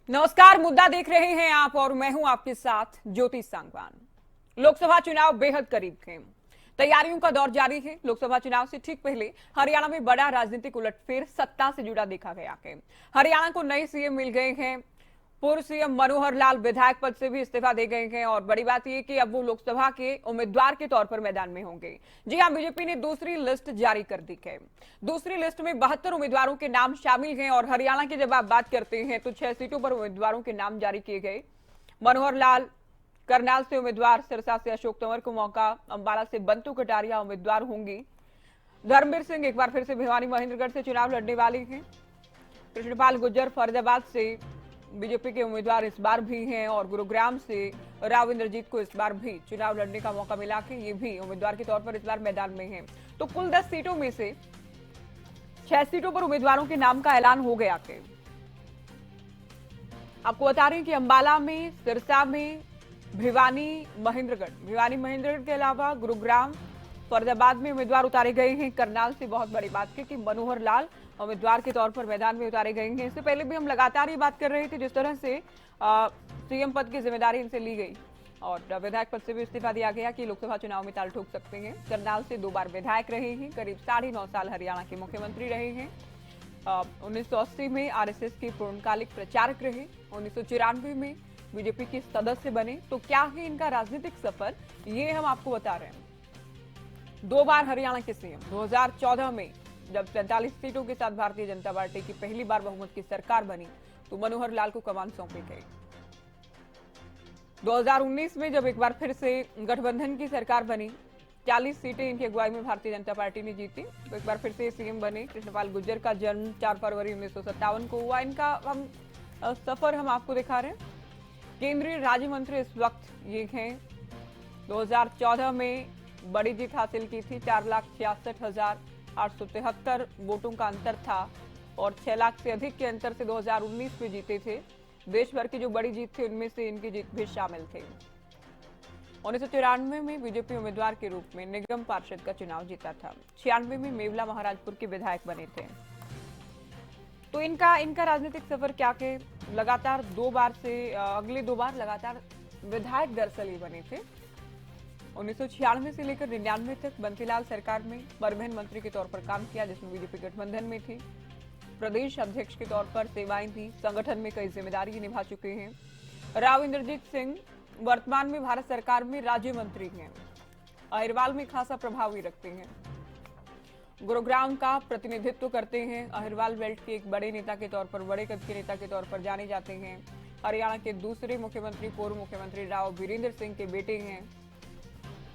नमस्कार। मुद्दा देख रहे हैं आप और मैं हूं आपके साथ ज्योति सांगवान। लोकसभा चुनाव बेहद करीब थे। तैयारियों का दौर जारी है। लोकसभा चुनाव से ठीक पहले हरियाणा में बड़ा राजनीतिक उलटफेर सत्ता से जुड़ा देखा गया है। हरियाणा को नए सीएम मिल गए हैं। पूर्व सीएम मनोहर लाल विधायक पद से भी इस्तीफा दे गए हैं और बड़ी बात यह कि अब वो लोकसभा के उम्मीदवार के तौर पर मैदान में होंगे। जी हां, बीजेपी ने दूसरी लिस्ट जारी कर दी है। दूसरी लिस्ट में 72 उम्मीदवारों के नाम शामिल हैं और हरियाणा की जब आप बात करते हैं तो 6 सीटों पर उम्मीदवारों के नाम जारी किए गए। मनोहर लाल करनाल से उम्मीदवार, सिरसा से अशोक तंवर को मौका, अंबाला से बंतु कटारिया उम्मीदवार होंगी। धर्मवीर सिंह एक बार फिर से भिवानी महेंद्रगढ़ से चुनाव लड़ने वाले हैं। कृष्णपाल गुर्जर फरीदाबाद से बीजेपी के उम्मीदवार इस बार भी हैं और गुरुग्राम से राव इंद्रजीत को इस बार भी चुनाव लड़ने का मौका मिला कि ये भी उम्मीदवार के तौर पर इस बार मैदान में हैं। तो कुल 10 सीटों में से 6 सीटों पर उम्मीदवारों के नाम का ऐलान हो गया है। आपको बता रहे हैं कि अंबाला में, सिरसा में, भिवानी महेंद्रगढ़ के अलावा गुरुग्राम, फरीदाबाद में उम्मीदवार उतारे गए हैं। करनाल से बहुत बड़ी बात है कि मनोहर लाल उम्मीदवार के तौर पर मैदान में उतारे गए हैं। इससे पहले भी हम लगातार ये बात कर रहे थे जिस तरह से सीएम पद की जिम्मेदारी इनसे ली गई और विधायक पद से भी इस्तीफा दिया गया कि लोकसभा चुनाव में ताल ठोक सकते हैं। करनाल से 2 बार विधायक रहे हैं, करीब 9.5 साल हरियाणा के मुख्यमंत्री रहे हैं। 1980 में आरएसएस के पूर्णकालिक प्रचारक रहे। 1994 में बीजेपी के सदस्य बने। तो क्या है इनका राजनीतिक सफर, ये हम आपको बता रहे हैं। 2 बार हरियाणा के सीएम। 2014 में जब 43 सीटों के साथ भारतीय जनता पार्टी की पहली बार बहुमत की सरकार बनी तो मनोहर लाल को कमान सौंपी गई। 2019 में जब एक बार फिर से गठबंधन की सरकार बनी, 40 सीटें इनकी अगुवाई में भारतीय जनता पार्टी ने जीती तो एक बार फिर से सीएम बने। कृष्णपाल गुर्जर का जन्म 4 फरवरी 1957 को हुआ। इनका हम सफर हम आपको दिखा रहे हैं। केंद्रीय राज्य मंत्री इस वक्त ये हैं। 2014 में बड़ी जीत हासिल की थी। 4,66,873 वोटों का अंतर था और 6 लाख से अधिक के अंतर से 2019 में जीते थे। देश भर की जो बड़ी जीत थी उनमें से इनकी जीत भी शामिल थी। 1994 में बीजेपी उम्मीदवार के रूप में निगम पार्षद का चुनाव जीता था। 96 में मेवला महाराजपुर के विधायक बने थे। तो इनका राजनीतिक सफर क्या के लगातार 2 बार से अगले 2 बार लगातार विधायक दरअसल ये बने थे। 1996 से लेकर 99 तक बंसीलाल सरकार में परिवहन मंत्री के तौर पर काम किया जिसमें बीजेपी गठबंधन में थी। प्रदेश अध्यक्ष के तौर पर सेवाएं दी। संगठन में कई जिम्मेदारी निभा चुके हैं। राव इंद्रजीत सिंह वर्तमान में भारत सरकार में राज्य मंत्री हैं। अहिरवाल में खासा प्रभाव भी रखते हैं। गुरुग्राम का प्रतिनिधित्व करते हैं। अहिरवाल बेल्ट के एक बड़े नेता के तौर पर, बड़े कद के नेता के तौर पर जाने जाते हैं। हरियाणा के दूसरे मुख्यमंत्री, पूर्व मुख्यमंत्री राव वीरेंद्र सिंह के बेटे हैं।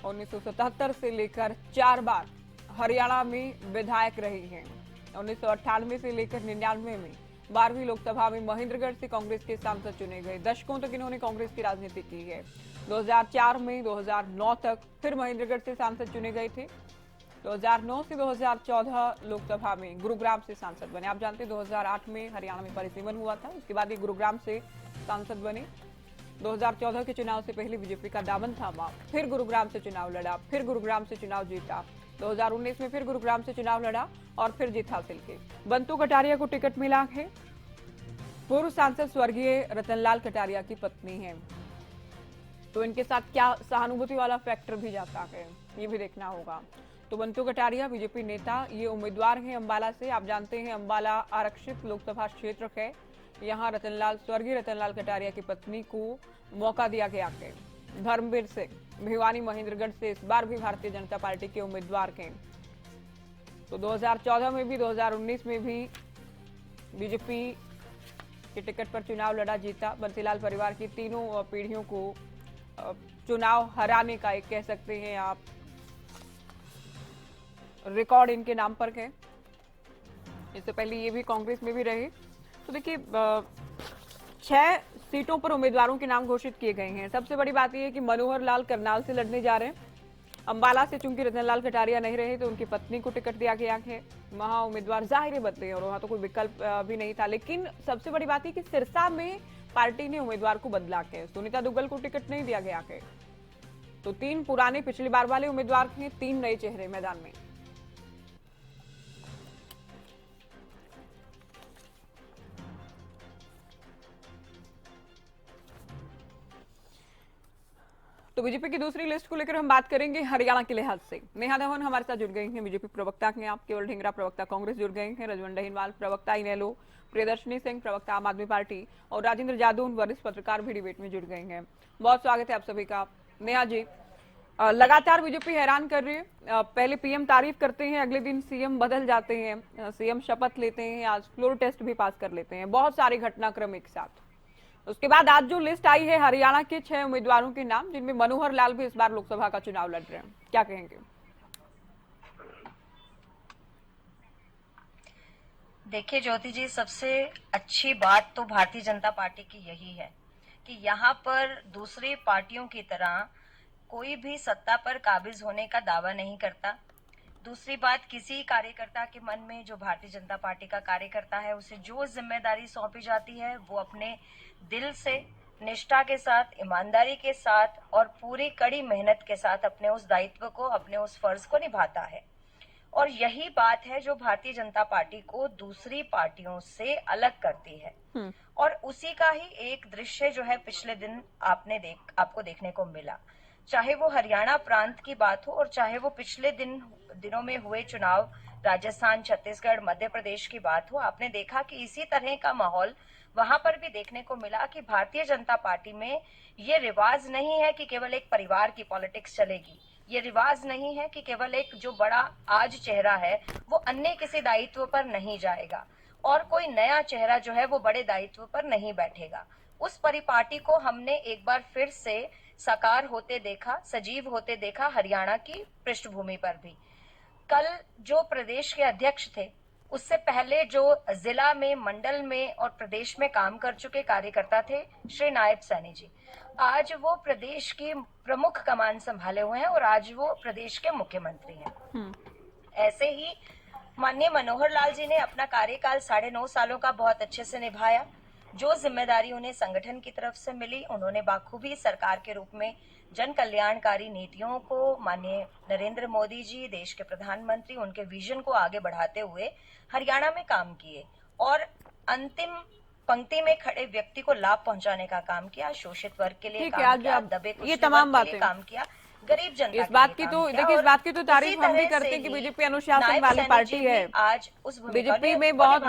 1977 से लेकर 4 बार हरियाणा में विधायक रहे हैं। 1998 से लेकर 99 में 12वीं लोकसभा में महेंद्रगढ़ से कांग्रेस के सांसद चुने गए। दशकों तक इन्होंने कांग्रेस की राजनीति की है। 2004 में 2009 तक फिर महेंद्रगढ़ से सांसद चुने गए थे। 2009 से 2014 लोकसभा में गुरुग्राम से सांसद बने। आप जानते हैं 2008 में हरियाणा में परिसीमन हुआ था, उसके बाद ये गुरुग्राम से सांसद बने। 2014 के चुनाव से पहले बीजेपी का दामन थामा, फिर गुरुग्राम से चुनाव लड़ा, फिर गुरुग्राम से चुनाव जीता। 2019 में फिर गुरुग्राम से चुनाव लड़ा और फिर जीत हासिल की। बंतु कटारिया को टिकट मिला है। पूर्व सांसद स्वर्गीय रतनलाल कटारिया की पत्नी है। तो इनके साथ क्या सहानुभूति वाला फैक्टर भी जाता है, ये भी देखना होगा। तो बंतु कटारिया बीजेपी नेता, ये उम्मीदवार हैं अंबाला से। आप जानते हैं अंबाला आरक्षित लोकसभा क्षेत्र है। यहाँ स्वर्गीय रतनलाल कटारिया की पत्नी को मौका दिया गया है। धर्मवीर सिंह भिवानी महेंद्रगढ़ से इस बार भी भारतीय जनता पार्टी के उम्मीदवार हैं। तो 2014 में भी 2019 में भी बीजेपी के टिकट पर चुनाव लड़ा, जीता। बंसीलाल परिवार की तीनों पीढ़ियों को चुनाव हराने का एक कह सकते हैं आप रिकॉर्ड इनके नाम पर है। इससे पहले ये भी कांग्रेस में भी रहे। तो देखिए 6 सीटों पर उम्मीदवारों के नाम घोषित किए गए हैं। सबसे बड़ी बात यह है कि मनोहर लाल करनाल से लड़ने जा रहे हैं। अंबाला से चूंकि रतनलाल कटारिया नहीं रहे तो उनकी पत्नी को टिकट दिया गया है। वहां उम्मीदवार जाहिर बदले और वहां तो कोई विकल्प भी नहीं था। लेकिन सबसे बड़ी बात है कि सिरसा में पार्टी ने उम्मीदवार को बदला है। सुनीता दुग्गल को टिकट नहीं दिया गया है। तो 3 पुराने पिछली बार वाले उम्मीदवार हैं, 3 नए चेहरे मैदान में। तो बीजेपी की दूसरी लिस्ट को लेकर हम बात करेंगे हरियाणा के लिहाज से। नेहा धवन हमारे साथ जुड़ गई हैं, बीजेपी प्रवक्ता हैं आप। केवल ढींगरा प्रवक्ता कांग्रेस जुड़ गए हैं। रजवंत दहीनवाल प्रवक्ता इनेलो, प्रियदर्शनी सिंह प्रवक्ता आम आदमी पार्टी और राजेंद्र जादू वरिष्ठ पत्रकार भी डिबेट में जुड़ गए हैं। बहुत स्वागत है आप सभी का। नेहा जी, लगातार बीजेपी हैरान कर रही है। पहले पीएम तारीफ करते हैं, अगले दिन सीएम बदल जाते हैं, सीएम शपथ लेते हैं, आज फ्लोर टेस्ट भी पास कर लेते हैं, बहुत सारे घटनाक्रम एक साथ। उसके बाद आज जो लिस्ट आई है हरियाणा के 6 उम्मीदवारों के नाम, जिनमें मनोहर लाल भी इस बार लोकसभा का चुनाव लड़ रहे हैं, क्या कहेंगे? देखिए ज्योति जी, सबसे अच्छी बात तो भारतीय जनता पार्टी की यही है कि यहाँ पर दूसरी पार्टियों की तरह कोई भी सत्ता पर काबिज होने का दावा नहीं करता। दूसरी बात, किसी कार्यकर्ता के मन में, जो भारतीय जनता पार्टी का कार्यकर्ता है, उसे जो जिम्मेदारी सौंपी जाती है वो अपने दिल से, निष्ठा के साथ, ईमानदारी के साथ और पूरी कड़ी मेहनत के साथ अपने उस दायित्व को, अपने उस फर्ज को निभाता है। और यही बात है जो भारतीय जनता पार्टी को दूसरी पार्टियों से अलग करती है। और उसी का ही एक दृश्य जो है पिछले दिन आपको देखने को मिला। चाहे वो हरियाणा प्रांत की बात हो और चाहे वो पिछले दिनों में हुए चुनाव राजस्थान, छत्तीसगढ़, मध्य प्रदेश की बात हो, आपने देखा कि इसी तरह का माहौल वहां पर भी देखने को मिला कि भारतीय जनता पार्टी में ये रिवाज नहीं है कि केवल एक परिवार की पॉलिटिक्स चलेगी। ये रिवाज नहीं है कि केवल एक जो बड़ा आज चेहरा है वो अन्य किसी दायित्व पर नहीं जाएगा और कोई नया चेहरा जो है वो बड़े दायित्व पर नहीं बैठेगा। उस परिपाटी को हमने एक बार फिर से साकार होते देखा, सजीव होते देखा हरियाणा की पृष्ठभूमि पर भी। कल जो प्रदेश के अध्यक्ष थे, उससे पहले जो जिला में, मंडल में और प्रदेश में काम कर चुके कार्यकर्ता थे श्री नायब सैनी जी, आज वो प्रदेश की प्रमुख कमान संभाले हुए हैं और आज वो प्रदेश के मुख्यमंत्री हैं। ऐसे ही माननीय मनोहर लाल जी ने अपना कार्यकाल 9.5 सालों का बहुत अच्छे से निभाया। जो जिम्मेदारी उन्हें संगठन की तरफ से मिली, उन्होंने बाखूबी सरकार के रूप में जन कल्याणकारी नीतियों को, माननीय नरेंद्र मोदी जी देश के प्रधानमंत्री, उनके विजन को आगे बढ़ाते हुए हरियाणा में काम किए और अंतिम पंक्ति में खड़े व्यक्ति को लाभ पहुंचाने का काम किया, शोषित वर्ग के लिए काम किया, दबे कुचले वर्ग के लिए काम किया, गरीब जनता इस बात की तो देखिए, इस बात की तो तारीफ हम भी करते हैं कि बीजेपी अनुशासन वाली पार्टी है। आज उस बीजेपी में बहुत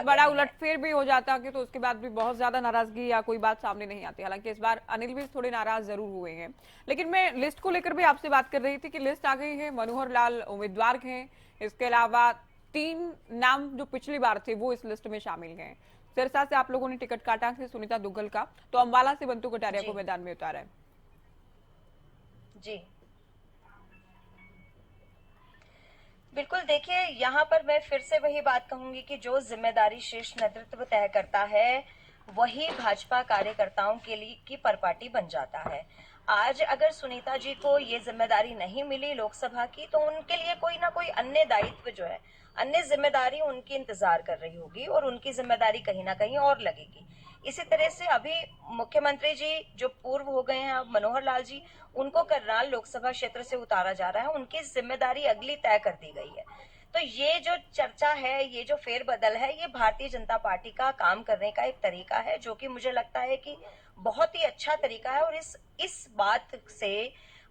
बड़ा उलटफेर भी हो जाता है तो उसके बाद भी बहुत ज्यादा नाराजगी या कोई बात सामने नहीं आती। हालांकि इस बार अनिल भी थोड़े नाराज जरूर हुए हैं। लेकिन मैं लिस्ट को लेकर भी आपसे बात कर रही थी कि लिस्ट आ गई है, मनोहर लाल उम्मीदवार हैं, इसके अलावा 3 नाम जो पिछली बार थे वो इस लिस्ट में शामिल हैं। सिरसा से आप लोगों ने टिकट काटा है सुनीता दुग्गल का, तो अम्बाला से बंटू कटारिया को मैदान में उतारा है। जी बिल्कुल, देखिए यहाँ पर मैं फिर से वही बात कहूंगी कि जो जिम्मेदारी शीर्ष नेतृत्व तय करता है वही भाजपा कार्यकर्ताओं के लिए की परिपाटी बन जाता है। आज अगर सुनीता जी को ये जिम्मेदारी नहीं मिली लोकसभा की, तो उनके लिए कोई ना कोई अन्य दायित्व जो है, अन्य जिम्मेदारी उनकी इंतजार कर रही होगी और उनकी जिम्मेदारी कहीं ना कहीं और लगेगी। इसी तरह से अभी मुख्यमंत्री जी जो पूर्व हो गए हैं मनोहर लाल जी, उनको करनाल लोकसभा क्षेत्र से उतारा जा रहा है, उनकी जिम्मेदारी अगली तय कर दी गई है। तो ये जो चर्चा है, ये जो फेरबदल है, ये भारतीय जनता पार्टी का काम करने का एक तरीका है जो कि मुझे लगता है कि बहुत ही अच्छा तरीका है। और इस बात से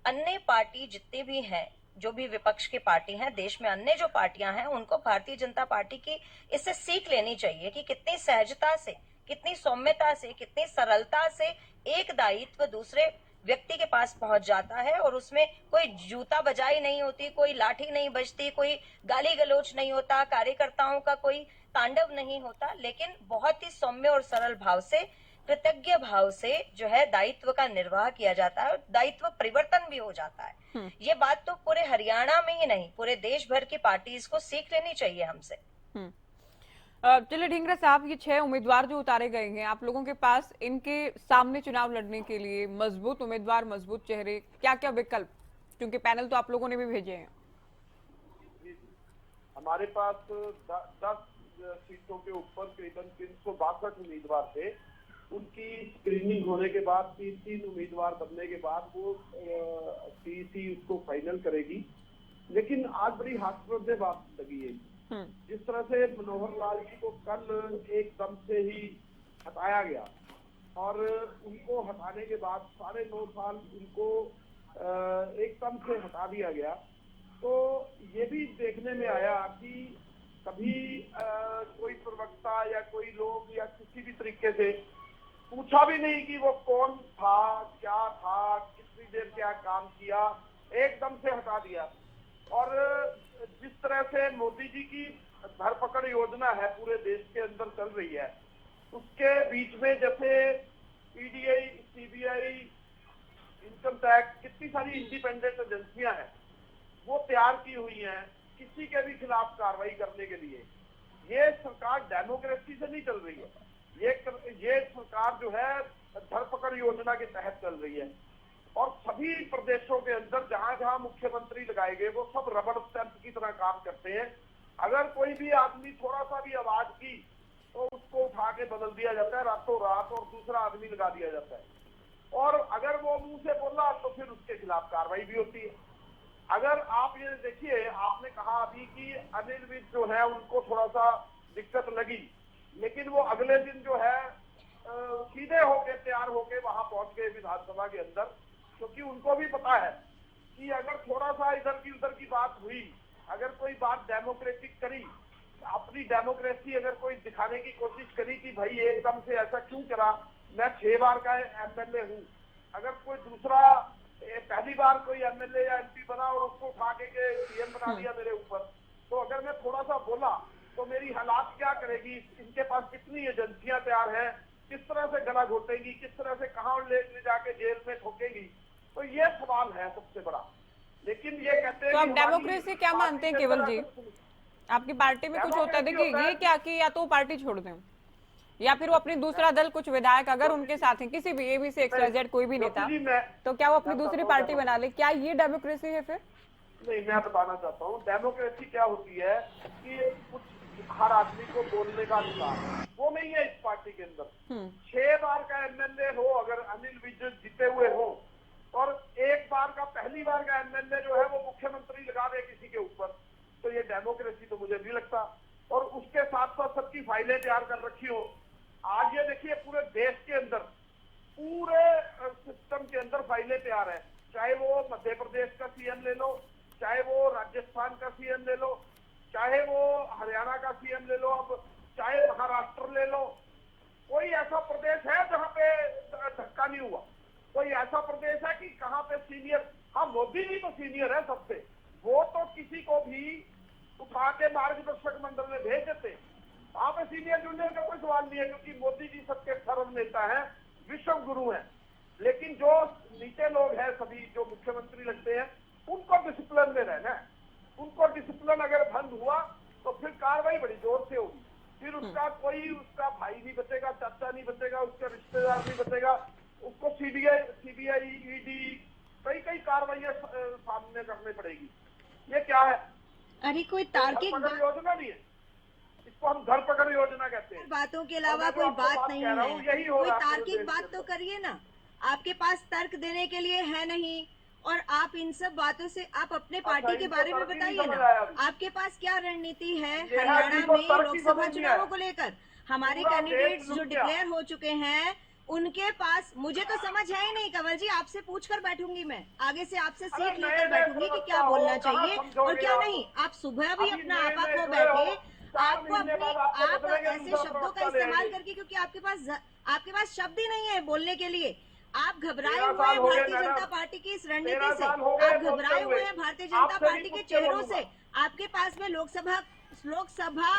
अन्य पार्टी जितने भी हैं, जो भी विपक्ष की पार्टी हैं देश में, अन्य जो पार्टियां हैं, उनको भारतीय जनता पार्टी की इससे सीख लेनी चाहिए कि कितनी सहजता से, कितनी सौम्यता से, कितनी सरलता से एक दायित्व दूसरे व्यक्ति के पास पहुंच जाता है और उसमें कोई जूता बजाई नहीं होती, कोई लाठी नहीं बजती, कोई गाली गलौज नहीं होता, कार्यकर्ताओं का कोई तांडव नहीं होता, लेकिन बहुत ही सौम्य और सरल भाव से, कृतज्ञ भाव से जो है दायित्व का निर्वाह किया जाता है और दायित्व परिवर्तन भी हो जाता है। ये बात तो पूरे हरियाणा में ही नहीं, पूरे देश भर की पार्टीज को सीख लेनी चाहिए हमसे। चलिए ढींगरा साहब, ये 6 उम्मीदवार जो उतारे गए हैं, आप लोगों के पास इनके सामने चुनाव लड़ने के लिए मजबूत उम्मीदवार, मजबूत चेहरे, क्या क्या विकल्प, क्योंकि पैनल तो आप लोगों ने भी भेजे हैं? हमारे पास 10 सीटों के ऊपर करीबन 362 उम्मीदवार थे। उनकी स्क्रीनिंग होने के बाद 3 उम्मीदवार बनने के बाद वो सीईसी उसको फाइनल करेगी। लेकिन आज बड़ी हास्यास्पद बात लगी है, जिस तरह से मनोहर लाल जी को कल एकदम से ही हटाया गया और उनको हटाने के बाद 9.5 साल उनको एकदम से हटा दिया गया। तो ये भी देखने में आया कि कभी कोई प्रवक्ता या कोई लोग या किसी भी तरीके से पूछा भी नहीं कि वो कौन था, क्या था, कितनी देर क्या काम किया, एकदम से हटा दिया। और जिस तरह से मोदी जी की धरपकड़ योजना है पूरे देश के अंदर चल रही है, उसके बीच में जैसे पीडीआई, सीबीआई, इनकम टैक्स, कितनी सारी इंडिपेंडेंट एजेंसियां हैं वो तैयार की हुई हैं किसी के भी खिलाफ कार्रवाई करने के लिए। ये सरकार डेमोक्रेसी से नहीं चल रही है, ये सरकार जो है धरपकड़ योजना के तहत चल रही है। और सभी प्रदेशों के अंदर जहां जहां मुख्यमंत्री लगाए गए वो सब रबड़ स्टैंप की तरह काम करते हैं। अगर कोई भी आदमी थोड़ा सा भी आवाज की तो उसको उठा के बदल दिया जाता है रातों रात और दूसरा आदमी लगा दिया जाता है। और अगर वो मुंह से बोला तो फिर उसके खिलाफ कार्रवाई भी होती है। अगर आप ये देखिए, आपने कहा अभी कि अनिल विज जो है उनको थोड़ा सा दिक्कत लगी, लेकिन वो अगले दिन जो है सीधे होके तैयार होके वहां पहुंच गए विधानसभा के अंदर, क्योंकि उनको भी पता है कि अगर थोड़ा सा इधर की उधर की बात हुई, अगर कोई बात डेमोक्रेटिक करी, अपनी डेमोक्रेसी अगर कोई दिखाने की कोशिश करी कि भाई एकदम से ऐसा क्यों करा, मैं 6 बार का एमएलए हूँ, अगर कोई दूसरा पहली बार कोई एमएलए या एमपी बना और उसको उठा के सीएम बना दिया मेरे ऊपर, तो अगर मैं थोड़ा सा बोला तो मेरी हालात क्या करेगी, इनके पास कितनी एजेंसियां तैयार हैं, किस तरह से गला घोटेंगी, किस तरह से कहाँ ले जाके जेल में ठोकेंगी। तो ये सवाल है सबसे बड़ा। लेकिन ये कहते हैं तो आप डेमोक्रेसी क्या मानते हैं केवल जी? आपकी पार्टी में कुछ होता है, देखिए ये क्या कि या तो वो पार्टी छोड़ दें या फिर वो अपनी दूसरा दल, कुछ विधायक अगर उनके साथ हैं, किसी भी एबी से XYZ कोई भी नेता, तो क्या वो अपनी दूसरी पार्टी बना ले? क्या ये डेमोक्रेसी है फिर? नहीं, मैं बताना चाहता हूँ डेमोक्रेसी क्या होती है कि कुछ हर आदमी को बोलने का अधिकार, वो नहीं है इस पार्टी के अंदर। 6 बार का एमएलए हो, अगर अनिल विज जीते हुए हो, और एक बार का पहली बार का एमएलए जो है वो मुख्यमंत्री लगा दे किसी के ऊपर, तो ये डेमोक्रेसी तो मुझे नहीं लगता। और उसके साथ साथ सबकी फाइलें तैयार कर रखी हो। आज ये देखिए पूरे देश के अंदर, पूरे सिस्टम के अंदर फाइलें तैयार है, चाहे वो मध्य प्रदेश का सीएम ले लो, चाहे वो राजस्थान का सीएम ले लो, चाहे वो हरियाणा का सीएम ले लो, अब चाहे महाराष्ट्र ले लो। कोई ऐसा प्रदेश है जहां पे धक्का नहीं हुआ? कोई ऐसा प्रदेश है कि कहां पे सीनियर, हाँ मोदी जी तो सीनियर है सबसे, वो तो किसी को भी उठा के मार्गदर्शक मंडल में भेज देते, वहां पे सीनियर जूनियर का कोई सवाल नहीं है, क्योंकि मोदी जी सबके सर्व नेता है, विश्व गुरु है। लेकिन जो नीचे लोग हैं सभी जो मुख्यमंत्री लगते हैं, उनको डिसिप्लिन में रहना है। उनको डिसिप्लिन अगर भंग हुआ तो फिर कार्रवाई बड़ी जोर से होगी, फिर उसका कोई उसका भाई नहीं बचेगा, चाचा नहीं बचेगा, उसका रिश्तेदार नहीं बचेगा, उसको सीबीआई, ईडी कई कार्रवाइयां सामने करनी पड़ेगी। ये क्या है? अरे कोई तार्किक योजना नहीं है, इसको हम धरपकड़ योजना कहते हैं। बातों के अलावा कोई बात नहीं है, कोई तार्किक बात तो करिए ना। आपके पास तर्क देने के लिए है नहीं, और आप इन सब बातों से आप अपने पार्टी के बारे में बताइए ना, आपके पास क्या रणनीति है हरियाणा में लोकसभा चुनावों को लेकर? हमारे कैंडिडेट्स जो डिक्लेयर हो चुके हैं उनके पास, मुझे तो समझ है ही नहीं कंवर जी, आपसे पूछ कर बैठूंगी, मैं आगे से आपसे सीख लेकर बैठूंगी कि क्या बोलना चाहिए और क्या नहीं। आप सुबह भी अपना आपा खो बैठे, आपको अपनी आप ऐसे शब्दों का इस्तेमाल करके, क्योंकि आपके पास शब्द ही नहीं है बोलने के लिए। आप घबराए हुए हैं भारतीय जनता पार्टी की इस रणनीति से, आप घबराए हुए हैं भारतीय जनता पार्टी के चेहरों से। आपके पास में लोकसभा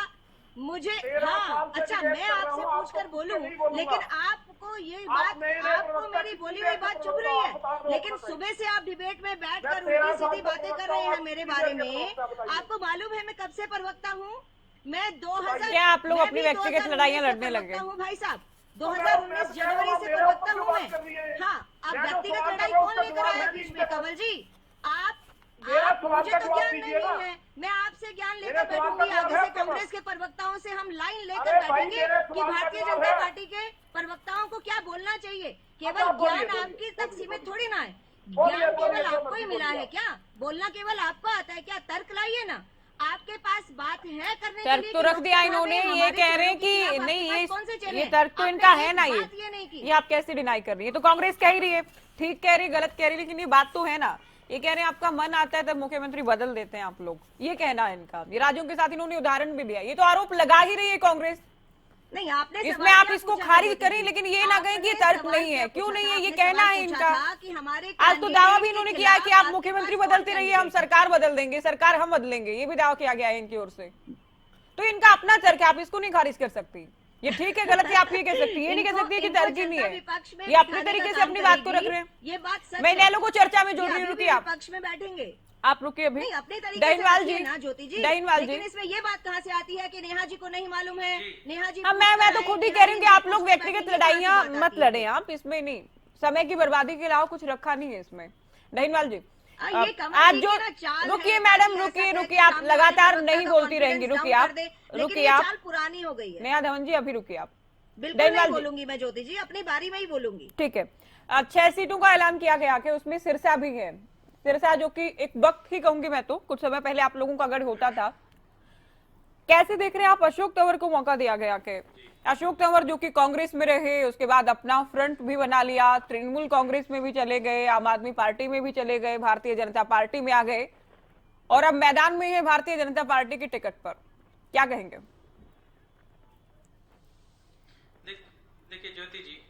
मुझे, हाँ अच्छा मैं आपसे पूछकर बोलूं, लेकिन आपको ये बात, आपको मेरी बोली हुई बात चुभ रही है, लेकिन सुबह से आप डिबेट में बैठकर उल्टी सीधी बातें कर रहे हैं मेरे बारे में। आपको मालूम है मैं कब से प्रवक्ता हूँ? मैं 2000, क्या आप लोग अपनी व्यक्तिगत लड़ाइयाँ लड़ने लगे हूँ भाई साहब? 2019 जनवरी से प्रवक्ता हूँ मैं। हाँ, अब व्यक्तिगत लड़ाई कौन लेकर आया बीच में कंवर जी? मुझे तो ज्ञान नहीं है, मैं आपसे ज्ञान लेकर बैठूंगी। आगे से कांग्रेस के प्रवक्ताओं से हम लाइन लेकर बैठेंगे कि भारतीय जनता पार्टी के प्रवक्ताओं को क्या बोलना चाहिए। केवल ज्ञान आपकी तक सीमित थोड़ी ना है, ज्ञान केवल आपको ही मिला है क्या? बोलना केवल आपको आता है क्या? तर्क लाइए ना। आपके आपके पास बात है करने के तर्क लिए तो कि रख दिया लोकसभा में इन्होंने, ये हमारे कह रहे हैं चरणों के कि खिलाफ नहीं आपके पास कौन से चले ये हैं? तर्क तो आपने इनका है एक ना, बात ये नहीं की। ये आप कैसे डिनाई कर रही है? तो कांग्रेस कह ही रही है, ठीक कह रही है, गलत कह रही है, लेकिन ये बात तो है ना। ये कह रहे हैं आपका मन आता है तब मुख्यमंत्री बदल देते हैं आप लोग, ये कहना है इनका। ये राज्यों के साथ इन्होंने उदाहरण भी दिया, ये तो आरोप लगा ही रही है कांग्रेस। नहीं, आपने इसमें सवाल आप क्या इसको पूछा खारिज ज्योति करें, जी? लेकिन ये ना कहें कि ये आपने तर्क सवाल नहीं है। क्या क्यों पूछा नहीं था? है, ये आपने कहना सवाल है पूछा इनका। था कि हमारे आज तो दावा भी कैंडिडेट इन्होंने के किया है कि खिलाफ आप आपके मुख्यमंत्री पास कौन बदलते रहिए, हम कैंडिडेट है? सरकार बदल देंगे, सरकार हम बदलेंगे, ये भी दावा किया गया है इनकी ओर से। तो इनका अपना तर्क है, आप इसको नहीं खारिज कर सकती। ये ठीक है गलत है आप ये कह सकती है, ये नहीं कह सकती कि तर्क ही नहीं है। ये अपने तरीके से अपनी बात को रख रहे हैं। ये बात सच मैं है। इनेलो को चर्चा में जोड़ ये रही हूँ, अभी रुकिए भी आप विपक्ष में बैठेंगे। आप रुकिए अभी। नहीं, अपने तरीके से डाइनवाल रखिए जी, ना ज्योति जी। डाइनवाल जी, लेकिन इसमें ये बात कहाँ से आती है कि नेहा जी को नहीं मालूम है? नेहा जी हाँ मैं तो खुद ही कह रही हूँ कि आप लोग व्यक्तिगत लड़ाइयाँ मत लड़े, आप इसमें नहीं, समय की बर्बादी के अलावा कुछ रखा नहीं है इसमें। डाइनवाल जी आज जो, रुकिए मैडम, रुकिए आप लगातार नहीं बोलती रहेंगी, रुकिए आप पुरानी हो गई है। नेहा धवन जी अभी रुकिए आप। बिल्कुल नहीं बोलूंगी मैं ज्योति जी, अपनी बारी में ही बोलूंगी। ठीक है, 6 सीटों का ऐलान किया गया कि उसमें सिरसा भी है। सिरसा जो कि एक वक्त ही कहूंगी मैं, तो कुछ समय पहले आप लोगों का गढ़ होता था। कैसे देख रहे हैं आप, अशोक तंवर को मौका दिया गया कि अशोक तंवर जो कि कांग्रेस में रहे, उसके बाद अपना फ्रंट भी बना लिया, तृणमूल कांग्रेस में भी चले गए, आम आदमी पार्टी में भी चले गए, भारतीय जनता पार्टी में आ गए और अब मैदान में है भारतीय जनता पार्टी की टिकट पर, क्या कहेंगे? देखिए ज्योति जी,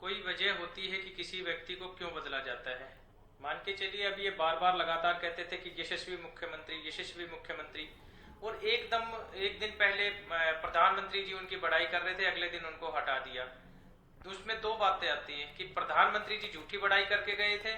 कोई वजह होती है कि किसी व्यक्ति को क्यों बदला जाता है। मान के चलिए अब ये बार बार लगातार कहते थे कि यशस्वी मुख्यमंत्री, और एक दिन पहले प्रधानमंत्री जी उनकी बड़ाई कर रहे थे, अगले दिन उनको हटा दिया। तो उसमें दो बातें आती हैं कि प्रधानमंत्री जी झूठी बड़ाई करके गए थे,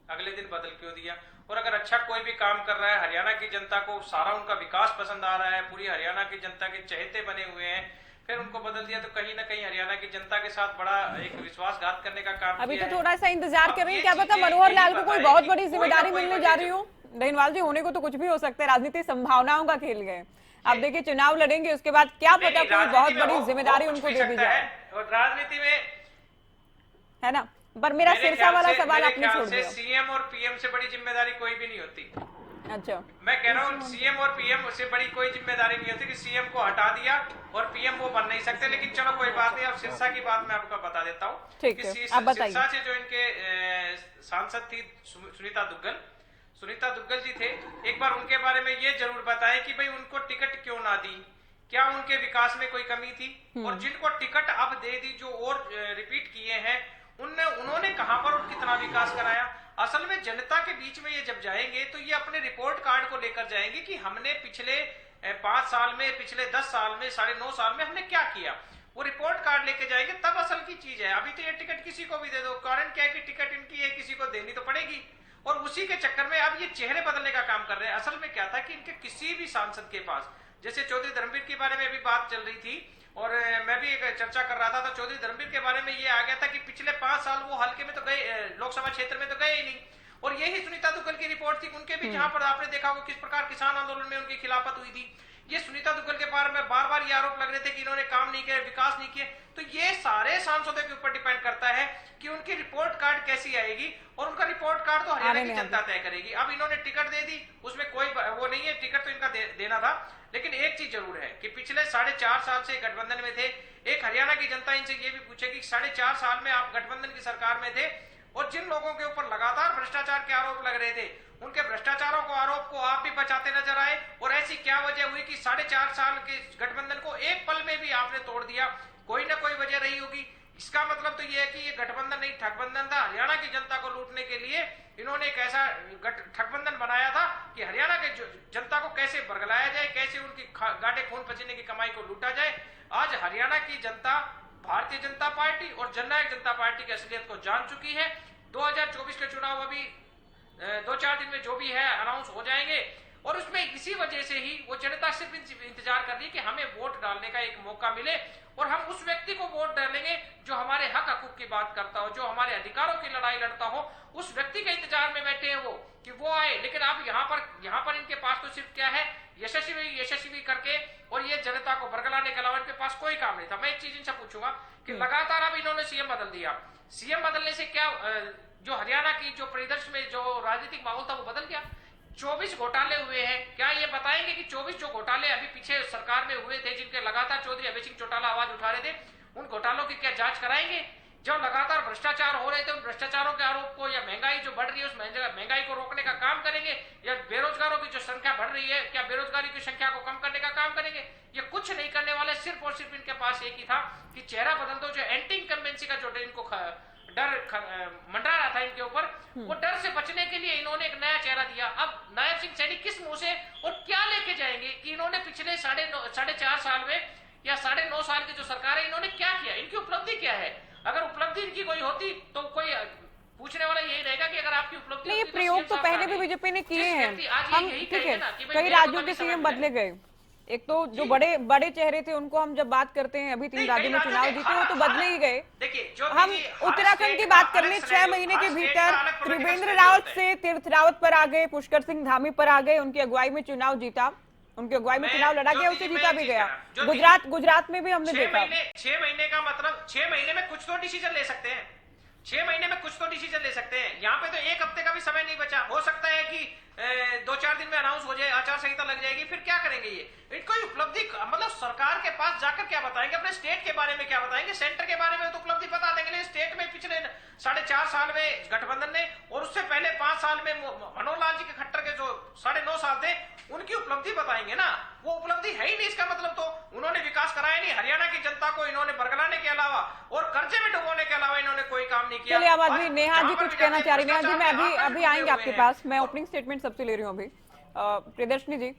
अगले दिन बदल क्यों दिया। और अगर अच्छा कोई भी काम कर रहा है, हरियाणा की जनता को सारा उनका विकास पसंद आ रहा है, पूरी हरियाणा की जनता के चहेते बने हुए हैं, फिर उनको बदल दिया, तो कहीं ना कहीं हरियाणा की जनता के साथ बड़ा एक विश्वासघात करने का काम अभी किया तो है। थोड़ा सा इंतजार कर रही है, क्या पता मनोहर लाल को कोई बहुत बड़ी जिम्मेदारी मिलने जा रही हो। डाइनवाल जी, होने को तो कुछ भी हो सकता है, राजनीतिक संभावनाओं का खेल गए। आप देखिए चुनाव लड़ेंगे, उसके बाद क्या पता कोई बहुत बड़ी जिम्मेदारी उनको दे दी जाए, और राजनीति में है ना। पर मेरा सिरसा वाला सवाल आपने छोड़ दिया। सीएम और पीएम से बड़ी जिम्मेदारी कोई भी नहीं होती। अच्छा, मैं कह रहा हूँ सीएम और पीएम से बड़ी कोई जिम्मेदारी नहीं होती कि सीएम को हटा दिया और पीएम वो बन नहीं सकते। लेकिन चलो कोई बात नहीं, अब सिरसा की बात मैं आपको बता देता हूँ। ठीक है, आप बताइए। सिरसा से जो इनके सांसद थी सुनीता दुग्गल जी थे, एक बार उनके बारे में ये जरूर बताएं कि भाई उनको टिकट क्यों ना दी, क्या उनके विकास में कोई कमी थी? और जिनको टिकट अब दे दी, जो और रिपीट किए हैं, उन्होंने कहां पर और कितना विकास कराया? असल में जनता के बीच में ये जब जाएंगे तो ये अपने रिपोर्ट कार्ड को लेकर जाएंगे कि हमने पिछले 5 साल में, पिछले 10 साल में, 9.5 साल में हमने क्या किया। वो रिपोर्ट कार्ड लेके जाएंगे, तब असल की चीज है। अभी तो ये टिकट किसी को भी दे दो, कारण क्या है कि टिकट इनकी है, किसी को देनी तो पड़ेगी, और उसी के चक्कर में अब ये चेहरे बदलने का काम कर रहे हैं। असल में क्या था कि इनके किसी भी सांसद के पास, जैसे चौधरी धर्मवीर के बारे में अभी बात चल रही थी और मैं भी एक चर्चा कर रहा था, तो चौधरी धर्मवीर के बारे में ये आ गया था कि पिछले 5 साल वो हल्के में तो गए, लोकसभा क्षेत्र में तो गए ही नहीं। और यही सुनीता दुग्गल की रिपोर्ट थी, उनके भी जहां पर आपने देखा होगा किस प्रकार किसान आंदोलन में उनकी खिलाफत हुई थी। ये सुनीता दुग्गल के बारे में बार बार ये आरोप लग रहे थे कि इन्होंने काम नहीं किया, विकास नहीं किया। तो ये सारे सांसदों के ऊपर डिपेंड करता है कि उनकी रिपोर्ट कार्ड कैसी आएगी, और उनका रिपोर्ट कार्ड तो हरियाणा की जनता तय करेगी। अब इन्होंने टिकट दे दी, उसमें कोई वो नहीं है, टिकट तो इनका देना था। लेकिन एक चीज जरूर है कि पिछले 4.5 साल से गठबंधन में थे। एक हरियाणा की जनता इनसे ये भी पूछेगी, 4.5 साल में आप गठबंधन की सरकार में थे और जिन लोगों के ऊपर लगातार भ्रष्टाचार के आरोप लग रहे थे, उनके भ्रष्टाचारों को आरोप को आप भी बचाते नजर आए, और ऐसी क्या वजह हुई कि 4.5 साल के गठबंधन को एक पल में भी आपने तोड़ दिया? कोई ना कोई वजह रही होगी। इसका मतलब तो यह है कि ये गठबंधन नहीं, ठगबंधन था। हरियाणा की जनता को लूटने के लिए इन्होंने एक ऐसा ठगबंधन बनाया था कि हरियाणा के जनता को कैसे बरगलाया जाए, कैसे उनकी गाढ़े खून पसीने की कमाई को लूटा जाए। आज हरियाणा की जनता भारतीय जनता पार्टी और जननायक जनता पार्टी की असलियत को जान चुकी है। 2024 के चुनाव अभी 2-4 दिन में जो भी है अनाउंस हो जाएंगे, और उसमें इसी वजह से ही वो जनता सिर्फ इंतजार कर रही है कि हमें वोट डालने का एक मौका मिले, और हम उस व्यक्ति को वोट डालेंगे जो हमारे हक हकूक की बात करता हो, जो हमारे अधिकारों की लड़ाई लड़ता हो। उस व्यक्ति के इंतजार में बैठे हैं वो कि वो आए। लेकिन अब यहाँ पर इनके पास तो सिर्फ क्या है, यशस्वी करके, और ये जनता को बरगलाने के अलावा इनके पास कोई काम नहीं था। मैं एक चीज इनसे पूछूंगा कि लगातार अब इन्होंने सीएम बदल दिया, सीएम बदलने से क्या जो हरियाणा की जो परिदृश्य में जो राजनीतिक माहौल था वो बदल गया? 24 घोटाले हुए हैं, क्या ये बताएंगे कि कि 24 जो घोटाले अभी पीछे सरकार में हुए थे, जिनके लगातार चौधरी अभय सिंह चौटाला आवाज उठा रहे थे, उन घोटालों की क्या जांच कराएंगे? जो लगातार भ्रष्टाचार हो रहे थे, उन भ्रष्टाचारों के आरोप को, या महंगाई जो बढ़ रही है उस महंगाई को रोकने का काम करेंगे, या बेरोजगारों की जो संख्या बढ़ रही है, क्या बेरोजगारी की संख्या को कम करने का काम करेंगे? ये कुछ नहीं करने वाले। सिर्फ और सिर्फ इनके पास एक ही था कि चेहरा बदल दो। जो एंटी इनकम्बेंसी का जो इनको डर मंडरा रहा था इनके ऊपर, वो डर से बचने के लिए इन्होंने एक नया चेहरा दिया। अब नायब सिंह सैनी किस मुंह से और क्या लेके जाएंगे कि इन्होंने पिछले 4.5 साल में या 9.5 साल की जो सरकार है, इन्होंने क्या किया, इनकी उपलब्धि क्या है? अगर उपलब्धि इनकी कोई होती तो कोई पूछने वाला यही रहेगा कि अगर आपकी उपलब्धि नहीं, होती प्रयोग तो पहले भी बीजेपी ने किए हैं। हम ठीक है, कई राज्यों के सीएम बदले गए। एक तो जो बड़े चेहरे थे उनको हम जब बात करते हैं, अभी 3 राज्यों में चुनाव जीते वो तो बदले ही गए। देखिए, हम उत्तराखंड की बात कर लें, 6 महीने के भीतर त्रिवेंद्र रावत से तीर्थ रावत पर आ गए, पुष्कर सिंह धामी पर आ गए, उनकी अगुवाई में चुनाव जीता, उनकी अगुवाई में चुनाव लड़ा गया, उसे जीता भी गया। गुजरात में भी हमने देखा। 6 महीने का मतलब 6 महीने में कुछ तो डिसीजन ले सकते हैं, 6 महीने में कुछ तो डिसीजन ले सकते हैं। यहाँ पे तो 1 हफ्ते का भी समय नहीं बचा। हो सकता है कि 2-4 दिन में अनाउंस हो जाए, आचार संहिता लग जाएगी, फिर क्या करेंगे ये? इनको उपलब्धि मतलब सरकार के पास जाकर क्या बताएंगे? अपने स्टेट के बारे में क्या बताएंगे? सेंटर के बारे में तो उपलब्धि बता देंगे, लेकिन स्टेट में पिछले 4.5 साल में गठबंधन ने, और उससे पहले 5 साल में मनोहर लाल जी के खट्टर के जो 9.5 साल थे, उनकी उपलब्धि बताएंगे ना। वो उपलब्धि है ही नहीं। इसका मतलब तो उन्होंने विकास कराया नहीं। हरियाणा की जनता को इन्होंने बरगलाने के अलावा और कर्जे में डुबोने के अलावा इन्होंने कोई काम नहीं किया। चलिए, अब अभी नेहा जी कुछ कहना चाह रही है। नेहा जी, मैं अभी आएंगे आपके पास। मैं ओपनिंग स्टेटमेंट सबसे ले रही हूँ अभी। प्रियदर्शनी जी,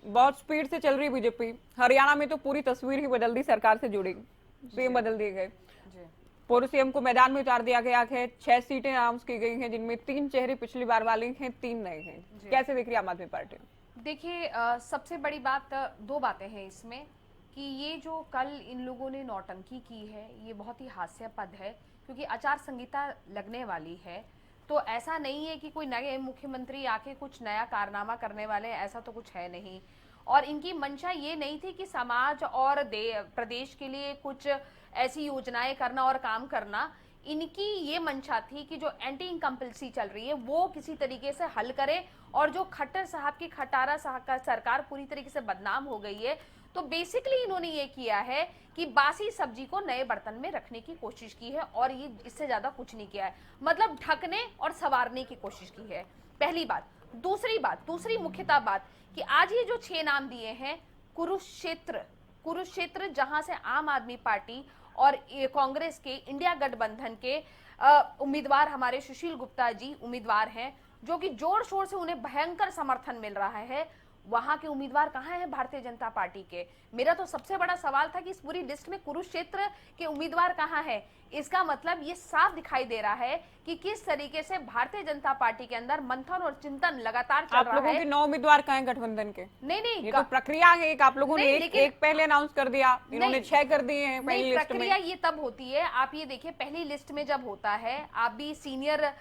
बहुत स्पीड से चल रही बीजेपी। हरियाणा में तो पूरी तस्वीर ही बदल दी, सरकार से जुड़ी, सीएम बदल दिए गए, पूर्व सीएम को मैदान में उतार दिया गया है। 6 सीटें अनाउंस की गई हैं, जिनमें 3 चेहरे पिछली बार वाले हैं, 3 नए हैं। कैसे देख रही है आम आदमी पार्टी? देखिए, सबसे बड़ी बात 2 बातें हैं इसमें कि ये जो कल इन लोगों ने नौटंकी की है, ये बहुत ही हास्यास्पद है, क्योंकि आचार संहिता लगने वाली है। तो ऐसा नहीं है कि कोई नए मुख्यमंत्री आके कुछ नया कारनामा करने वाले हैं, ऐसा तो कुछ है नहीं। और इनकी मंशा ये नहीं थी कि समाज और प्रदेश के लिए कुछ ऐसी योजनाएं करना और काम करना। इनकी ये मंशा थी कि जो एंटी इनकम्पल्सी चल रही है वो किसी तरीके से हल करे, और जो खट्टर साहब की खटारा साहब का सरकार पूरी तरीके से बदनाम हो गई है, तो बेसिकली इन्होंने ये किया है कि बासी सब्जी को नए बर्तन में रखने की कोशिश की है, और ये इससे ज्यादा कुछ नहीं किया है। मतलब ढकने और संवारने की कोशिश की है, पहली बात। दूसरी मुख्यतः बात कि आज ये जो 6 नाम दिए हैं, कुरुक्षेत्र जहां से आम आदमी पार्टी और कांग्रेस के इंडिया गठबंधन के उम्मीदवार हमारे सुशील गुप्ता जी उम्मीदवार हैं, जो कि जोर शोर से उन्हें भयंकर समर्थन मिल रहा है। वहां के उम्मीदवार कहां हैं भारतीय जनता पार्टी के? मेरा तो सबसे बड़ा सवाल था कि इस पूरी लिस्ट में कुरुक्षेत्र के उम्मीदवार कहां हैं। इसका मतलब ये साफ दिखाई दे रहा है कि किस तरीके से भारतीय जनता पार्टी के अंदर मंथन और चिंतन लगातार चल रहा है। आप लोगों के 9 उम्मीदवार कहां हैं गठबंधन के? नहीं, ये तो प्रक्रिया है। एक आप लोगों ने एक पहले अनाउंस कर दिया, इन्होंने 6 कर दिए हैं पहली लिस्ट में। प्रक्रिया ये तब होती है, आप ये देखिए, पहली लिस्ट में जब होता है, आप भी सीनियर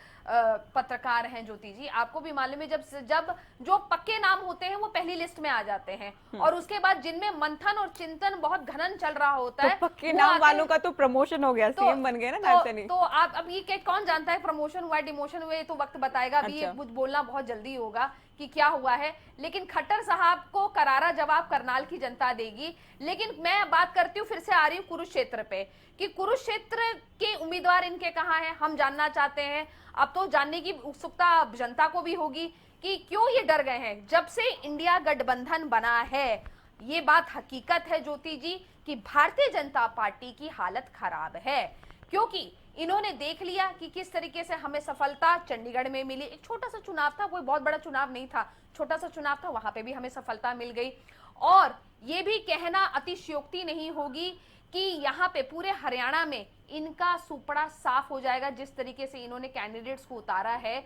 पत्रकार हैं ज्योति जी, आपको भी मालूम है, जब जो पक्के नाम होते हैं वो पहली लिस्ट में आ जाते हैं, और उसके बाद जिनमें मंथन और चिंतन बहुत घनन चल रहा होता है, तो पक्के नाम वालों का तो प्रमोशन हो गया, सीएम बन गए ना। तो आप अब ये कौन जानता है प्रमोशन हुआ डिमोशन हुए, तो वक्त बताएगा। अभी ये कुछ बोलना बहुत जल्दी होगा कि क्या हुआ है, लेकिन खट्टर साहब को करारा जवाब करनाल की जनता देगी। लेकिन मैं बात करती हूँ, फिर से आ रही हूँ कुरुक्षेत्र पे, कि कुरुक्षेत्र के उम्मीदवार इनके कहाँ हैं, हम जानना चाहते हैं। अब तो जानने की उत्सुकता जनता को भी होगी कि क्यों ये डर गए हैं। जब से इंडिया गठबंधन बना है, ये बात हकीकत है ज्योति जी कि भारतीय जनता पार्टी की हालत खराब है, क्योंकि इन्होंने देख लिया कि किस तरीके से हमें सफलता चंडीगढ़ में मिली। एक छोटा सा चुनाव था, कोई बहुत बड़ा चुनाव नहीं था, छोटा सा चुनाव था, वहां पे भी हमें सफलता मिल गई। और ये भी कहना अतिशयोक्ति नहीं होगी कि यहाँ पे पूरे हरियाणा में इनका सुपड़ा साफ हो जाएगा, जिस तरीके से इन्होंने कैंडिडेट्स को उतारा है।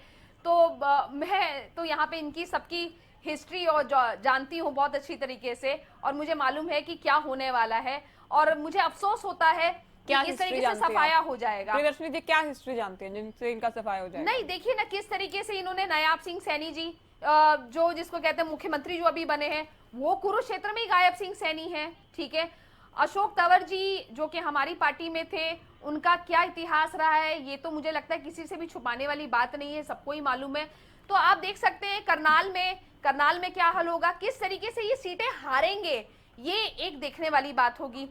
तो मैं तो यहाँ पे इनकी सबकी हिस्ट्री और जानती हूँ बहुत अच्छी तरीके से, और मुझे मालूम है कि क्या होने वाला है, और मुझे अफसोस होता है कि इस तरीके से सफाया हो जाएगा। प्रियदर्शनी जी, क्या हिस्ट्री जानते हैं जिनसे इनका सफाया हो जाएगा? नहीं, देखिए ना किस तरीके से इन्होंने नायब सिंह सैनी जी, जो जिसको कहते हैं मुख्यमंत्री जो अभी बने हैं, वो कुरुक्षेत्र में ही नायब सिंह सैनी है, ठीक है। अशोक तंवर जी जो कि हमारी पार्टी में थे, उनका क्या इतिहास रहा है, ये तो मुझे लगता है किसी से भी छुपाने वाली बात नहीं है, सबको ही मालूम है। तो आप देख सकते हैं करनाल में करनाल में क्या हल होगा, किस तरीके से ये सीटें हारेंगे, ये एक देखने वाली बात होगी।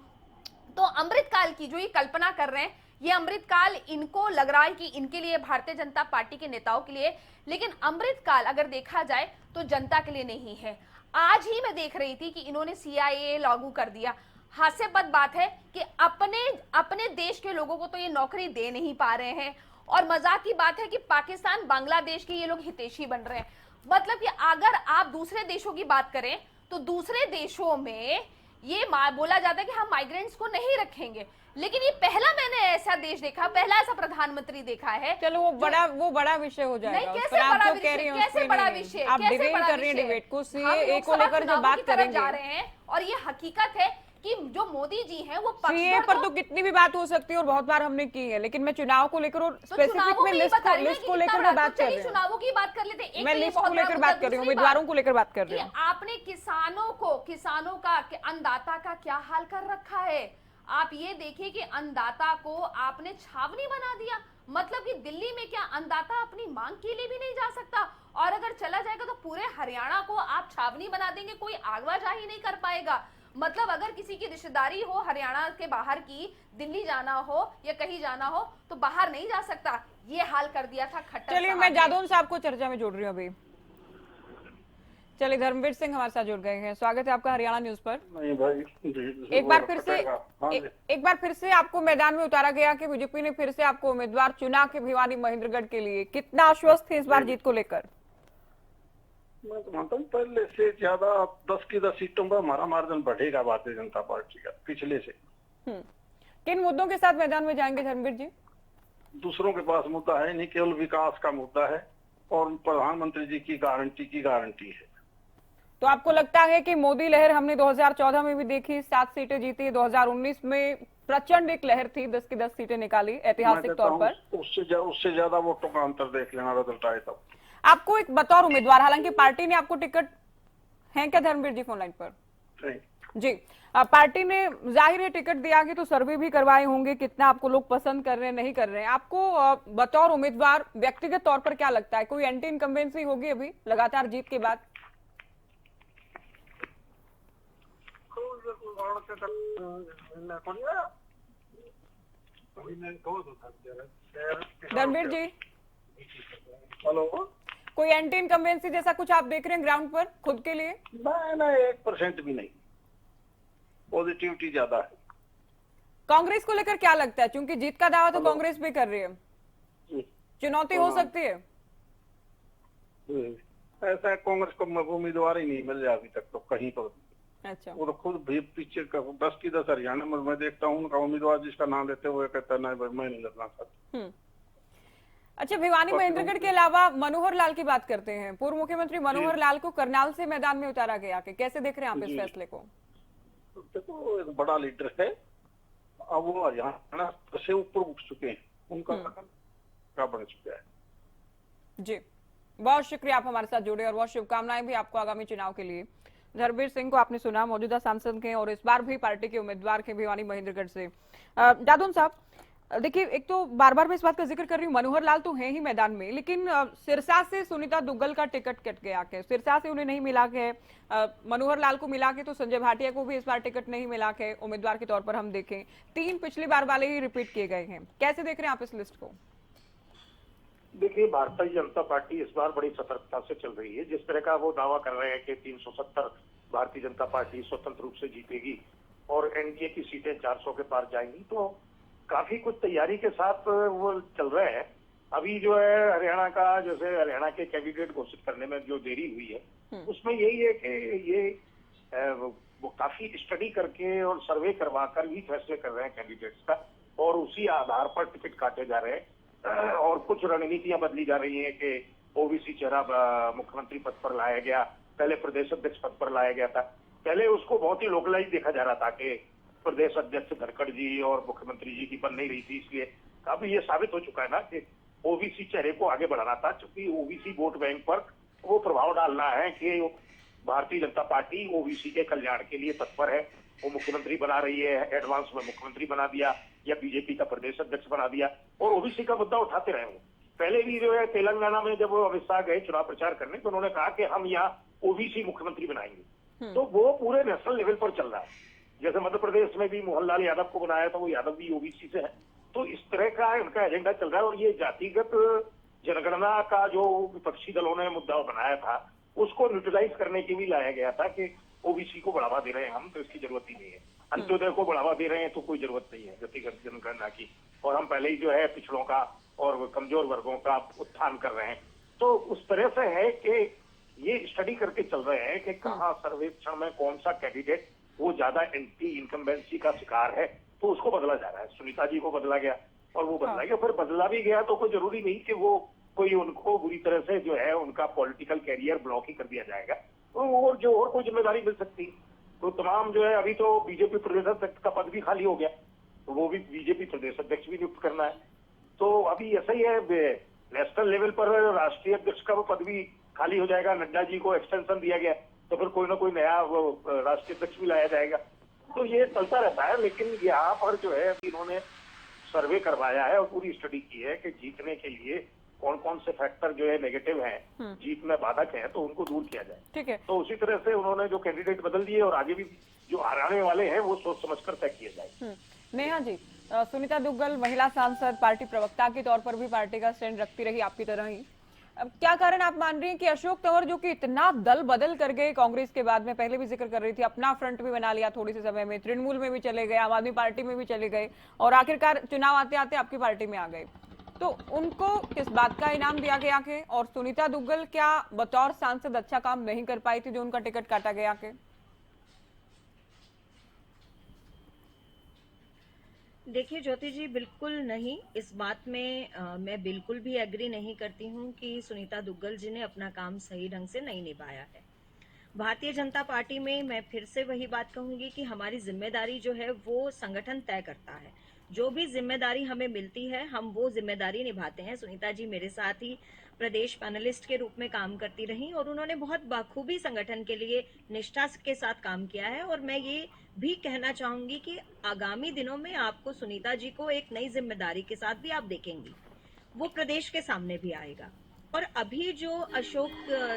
तो अमृतकाल की जो ये कल्पना कर रहे हैं, ये अमृतकाल इनको लग रहा है कि इनके लिए, भारतीय जनता पार्टी के नेताओं के लिए, लेकिन अमृतकाल अगर देखा जाए तो जनता के लिए नहीं है। आज ही मैं देख रही थी कि इन्होंने सीआईए लागू कर दिया। हास्यास्पद बात है कि अपने देश के लोगों को तो ये नौकरी दे नहीं पा रहे हैं, और मजाक की बात है कि पाकिस्तान बांग्लादेश के ये लोग हितैषी बन रहे हैं। मतलब कि अगर आप दूसरे देशों की बात करें तो दूसरे देशों में ये बोला जाता है कि हम माइग्रेंट्स को नहीं रखेंगे, लेकिन ये पहला मैंने ऐसा देश देखा, पहला ऐसा प्रधानमंत्री देखा है। चलो वो बड़ा विषय हो जाएगा। नहीं, कैसे बड़ा विषय, कैसे बड़ा विषय, आप डिबेट कर रही हैं, डिबेट को सीए को लेकर जो बात करेंगे जा रहे हैं, और ये हकीकत है कि जो मोदी जी हैं वो सीए पर तो कितनी भी बात हो सकती है और बहुत बार हमने की है, लेकिन मैं चुनाव को लेकर और स्पेसिफिक में लिस्ट को लेकर मैं बात कर रही हूँ। चुनावों की बात कर लेते हैं, मैं लिस्ट को लेकर बात कर रही हूँ, उम्मीदवारों को लेकर बात कर रही हूँ। आपने किसानों का, अन्नदाता का क्या हाल कर रखा है। आप ये देखिए कि अन्नदाता को आपने छावनी बना दिया। मतलब कि दिल्ली में क्या अन्नदाता अपनी मांग के लिए भी नहीं जा सकता, और अगर चला जाएगा तो पूरे हरियाणा को आप छावनी बना देंगे, कोई आवाजाही नहीं कर पाएगा। मतलब अगर किसी की रिश्तेदारी हो हरियाणा के बाहर की, दिल्ली जाना हो या कहीं जाना हो तो बाहर नहीं जा सकता। ये हाल कर दिया था खट्टर। चलिए मैं जादौन साहब को चर्चा में जोड़ रही हूँ अभी। चलिए धर्मवीर सिंह हमारे साथ जुड़ गए हैं, स्वागत है आपका हरियाणा न्यूज पर। नहीं भाई, एक बार फिर से आपको मैदान में उतारा गया कि बीजेपी ने फिर से आपको उम्मीदवार चुना के भिवानी महेंद्रगढ़ के लिए, कितना आश्वस्त थे इस बार जीत को लेकर? मैं तो मानता हूँ पहले से ज्यादा 10 की 10 सीटों पर हमारा मार्जिन बढ़ेगा भारतीय जनता पार्टी का पिछले से। किन मुद्दों के साथ मैदान में जाएंगे धर्मवीर जी? दूसरों के पास मुद्दा है नहीं, केवल विकास का मुद्दा है और प्रधानमंत्री जी की गारंटी है। तो आपको लगता है कि मोदी लहर हमने 2014 में भी देखी, 7 सीटें जीती, 2019 में प्रचंड एक लहर थी, 10 की 10 सीटें निकाली ऐतिहासिक तौर पर, उससे ज्यादा वोटों का अंतर देख लेना रिजल्ट आए तब। आपको एक बतौर उम्मीदवार, हालांकि पार्टी ने आपको टिकट है क्या धर्मवीर जी फोन लाइन पर? जी, पार्टी ने जाहिर है टिकट दिया कि तो सर्वे भी करवाए होंगे, कितना आपको लोग पसंद कर रहे हैं नहीं कर रहे हैं। आपको बतौर उम्मीदवार व्यक्तिगत तौर पर क्या लगता है, कोई एंटी इनकम्बेंसी होगी अभी लगातार जीत के बाद? धर्मवीर जी हेलो, कोई एंटी इनकम्बेंसी जैसा कुछ आप देख रहे हैं ग्राउंड पर खुद के लिए? नहीं, 1% भी नहीं, पॉजिटिविटी ज्यादा है। कांग्रेस को लेकर क्या लगता है, क्योंकि जीत का दावा तो कांग्रेस भी कर रही है, चुनौती हो सकती है? ऐसा है, कांग्रेस को उम्मीदवार ही नहीं मिल रहा अभी तक तो कहीं पर। अच्छा, वो तो खुद भी पीछे 10 की 10 हरियाणा में मैं देखता हूँ, उनका उम्मीदवार जिसका नाम लेते हुए कहता नहीं मैं नहीं लड़ना चाहता। अच्छा, भिवानी महेंद्रगढ़ के अलावा मनोहर लाल की बात करते हैं। पूर्व मुख्यमंत्री मनोहर लाल को करनाल से मैदान में उतारा गया, कैसे देख रहे हैं आप इस फैसले को? देखो, एक बड़ा लीडर है, अब वो हरियाणा से ऊपर उठ चुके हैं, उनका बन चुका है। जी, बहुत शुक्रिया आप हमारे साथ जुड़े और बहुत शुभकामनाएं भी आपको आगामी चुनाव के लिए। धर्मवीर सिंह को आपने सुना, मौजूदा सांसद के और इस बार भी पार्टी के उम्मीदवार के भिवानी महेंद्रगढ़ से। जादौन साहब, देखिए, एक तो बार बार मैं इस बात का जिक्र कर रही हूँ, मनोहर लाल तो है ही मैदान में, लेकिन सिरसा से सुनीता दुग्गल का टिकट कट गया के, सिरसा से उन्हें नहीं मिला के, मनोहर लाल को मिला के तो संजय भाटिया को भी इस बार टिकट नहीं मिला के उम्मीदवार के तौर पर हम देखें, 3 पिछली बार वाले ही रिपीट किए गए हैं। कैसे देख रहे हैं आप इस लिस्ट को? देखिए, भारतीय जनता पार्टी इस बार बड़ी सतर्कता से चल रही है। जिस तरह का वो दावा कर रहे हैं कि 370 भारतीय जनता पार्टी स्वतंत्र रूप से जीतेगी और एनडीए की सीटें 400 के पार जाएंगी, तो काफी कुछ तैयारी के साथ वो चल रहे हैं। अभी जो है हरियाणा का, जैसे हरियाणा के कैंडिडेट घोषित करने में जो देरी हुई है, उसमें यही है कि ये वो काफी स्टडी करके और सर्वे करवा कर ही फैसले कर रहे हैं कैंडिडेट्स का, और उसी आधार पर टिकट काटे जा रहे हैं। और कुछ रणनीतियां बदली जा रही हैं कि ओबीसी चेहरा मुख्यमंत्री पद पर लाया गया, पहले प्रदेश अध्यक्ष पद पर लाया गया था। पहले उसको बहुत ही लोकलाइज देखा जा रहा था कि प्रदेश अध्यक्ष धनखड़ जी और मुख्यमंत्री जी की बन नहीं रही थी, इसलिए अब ये साबित हो चुका है ना कि ओबीसी चेहरे को आगे बढ़ाना था, क्योंकि ओबीसी वोट बैंक पर वो प्रभाव डालना है कि भारतीय जनता पार्टी ओबीसी के कल्याण के लिए तत्पर है। वो मुख्यमंत्री बना रही है, एडवांस में मुख्यमंत्री बना दिया या बीजेपी का प्रदेश अध्यक्ष बना दिया, और ओबीसी का मुद्दा उठाते रहे। वो पहले भी जो है तेलंगाना में जब वो अमित शाह गए चुनाव प्रचार करने, तो उन्होंने कहा कि हम यहाँ ओबीसी मुख्यमंत्री बनाएंगे। तो वो पूरे नेशनल लेवल पर चल रहा है। जैसे मध्य प्रदेश में भी मोहनलाल यादव को बनाया था, वो यादव भी ओबीसी से है। तो इस तरह का इनका एजेंडा चल रहा है। और ये जातिगत जनगणना का जो विपक्षी दलों ने मुद्दा बनाया था, उसको न्यूट्रलाइज करने के लिए लाया गया था कि ओबीसी को बढ़ावा दे रहे हैं हम, तो इसकी जरूरत ही नहीं है। अंत्योदय को बढ़ावा दे रहे हैं तो कोई जरूरत नहीं है जातिगत जनगणना की। और हम पहले ही जो है पिछड़ों का और कमजोर वर्गों का उत्थान कर रहे हैं। तो उस तरह से है कि ये स्टडी करके चल रहे हैं कि कहाँ सर्वेक्षण में कौन सा कैंडिडेट वो ज्यादा एंटी इनकम्बेंसी का शिकार है, तो उसको बदला जा रहा है। सुनीता जी को बदला गया और वो बदला गया। फिर बदला भी गया तो कोई जरूरी नहीं कि वो कोई उनको बुरी तरह से जो है उनका पॉलिटिकल कैरियर ब्लॉक ही कर दिया जाएगा। तो और कोई जिम्मेदारी मिल सकती। तो तमाम जो है, अभी तो बीजेपी प्रदेश अध्यक्ष का पद भी खाली हो गया, तो वो भी बीजेपी प्रदेश अध्यक्ष भी नियुक्त करना है। तो अभी ऐसा ही है, नेशनल लेवल पर राष्ट्रीय अध्यक्ष का वो पद भी खाली हो जाएगा। नड्डा जी को एक्सटेंशन दिया गया, तो फिर कोई ना कोई नया वो राष्ट्रीय अध्यक्ष भी लाया जाएगा। तो ये चलता रहता है। लेकिन यहाँ पर जो है इन्होंने सर्वे करवाया है और पूरी स्टडी की है कि जीतने के लिए कौन कौन से फैक्टर जो है नेगेटिव हैं, जीत में बाधक हैं, तो उनको दूर किया जाए। ठीक है। तो उसी तरह से उन्होंने जो कैंडिडेट बदल दिए और आगे भी जो आने वाले हैं वो सोच समझकर तय किए जाए। नेहा जी, सुनीता दुग्गल महिला सांसद, पार्टी प्रवक्ता के तौर पर भी पार्टी का स्टैंड रखती रही आपकी तरह ही। अब क्या कारण आप मान रही हैं कि अशोक तंवर जो कि इतना दल बदल कर गए कांग्रेस के बाद में, पहले भी जिक्र कर रही थी, अपना फ्रंट भी बना लिया थोड़ी से समय में, तृणमूल में भी चले गए, आम आदमी पार्टी में भी चले गए और आखिरकार चुनाव आते आते आपकी पार्टी में आ गए, तो उनको किस बात का इनाम दिया गया के? और सुनीता दुग्गल क्या बतौर सांसद अच्छा काम नहीं कर पाई थी जो उनका टिकट काटा गया के? देखिए ज्योति जी, बिल्कुल नहीं। इस बात में मैं बिल्कुल भी एग्री नहीं करती हूँ कि सुनीता दुग्गल जी ने अपना काम सही ढंग से नहीं निभाया है। भारतीय जनता पार्टी में मैं फिर से वही बात कहूंगी कि हमारी जिम्मेदारी जो है वो संगठन तय करता है। जो भी जिम्मेदारी हमें मिलती है हम वो जिम्मेदारी निभाते हैं। सुनीता जी मेरे साथ ही प्रदेश पैनलिस्ट के रूप में काम करती रही और उन्होंने बहुत बखूबी संगठन के लिए निष्ठा के साथ काम किया है। और मैं ये भी कहना चाहूंगी कि आगामी दिनों में आपको सुनीता जी को एक नई जिम्मेदारी के साथ भी आप देखेंगी, वो प्रदेश के सामने भी आएगा। और अभी जो अशोक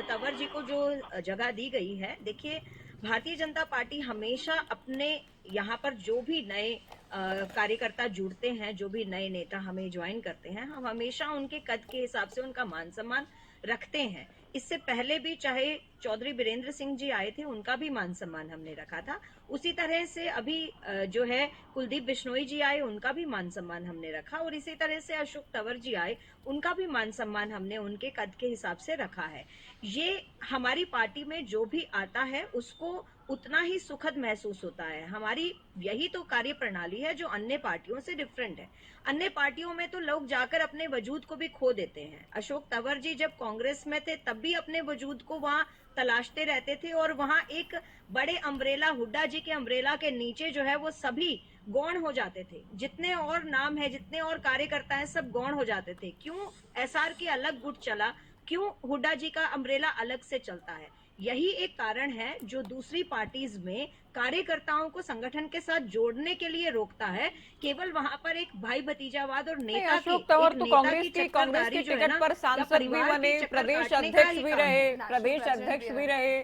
तंवर जी को जो जगह दी गई है, देखिए भारतीय जनता पार्टी हमेशा अपने यहाँ पर जो भी नए कार्यकर्ता जुड़ते हैं, जो भी नए नेता हमें ज्वाइन करते हैं, हम हमेशा उनके कद के हिसाब से उनका मान सम्मान रखते हैं। इससे पहले भी चाहे चौधरी बीरेंद्र सिंह जी आए थे, उनका भी मान सम्मान हमने रखा था। उसी तरह से अभी जो है कुलदीप बिश्नोई जी आए, उनका भी मान सम्मान हमने रखा। और इसी तरह से अशोक तंवर जी आए, उनका भी मान सम्मान हमने उनके कद के हिसाब से रखा है। ये हमारी पार्टी में जो भी आता है उसको उतना ही सुखद महसूस होता है। हमारी यही तो कार्य प्रणाली है जो अन्य पार्टियों से डिफरेंट है। अन्य पार्टियों में तो लोग जाकर अपने वजूद को भी खो देते हैं। अशोक तंवर जी जब कांग्रेस में थे तब भी अपने वजूद को वहां तलाशते रहते थे और वहां एक बड़े अम्ब्रेला, हुड्डा जी के अम्ब्रेला के नीचे जो है वो सभी गौण हो जाते थे। जितने और नाम है, जितने और कार्यकर्ता हैं, सब गौण हो जाते थे। क्यों एसआर के अलग गुट चला, क्यों हुड्डा जी का अम्ब्रेला अलग से चलता है? यही एक कारण है जो दूसरी पार्टीज में कार्यकर्ताओं को संगठन के साथ जोड़ने के लिए रोकता है। केवल वहां पर एक भाई भतीजावाद और नेता अशोक तंवर तो कांग्रेस की टिकट पर सांसद भी बने, प्रदेश अध्यक्ष भी रहे,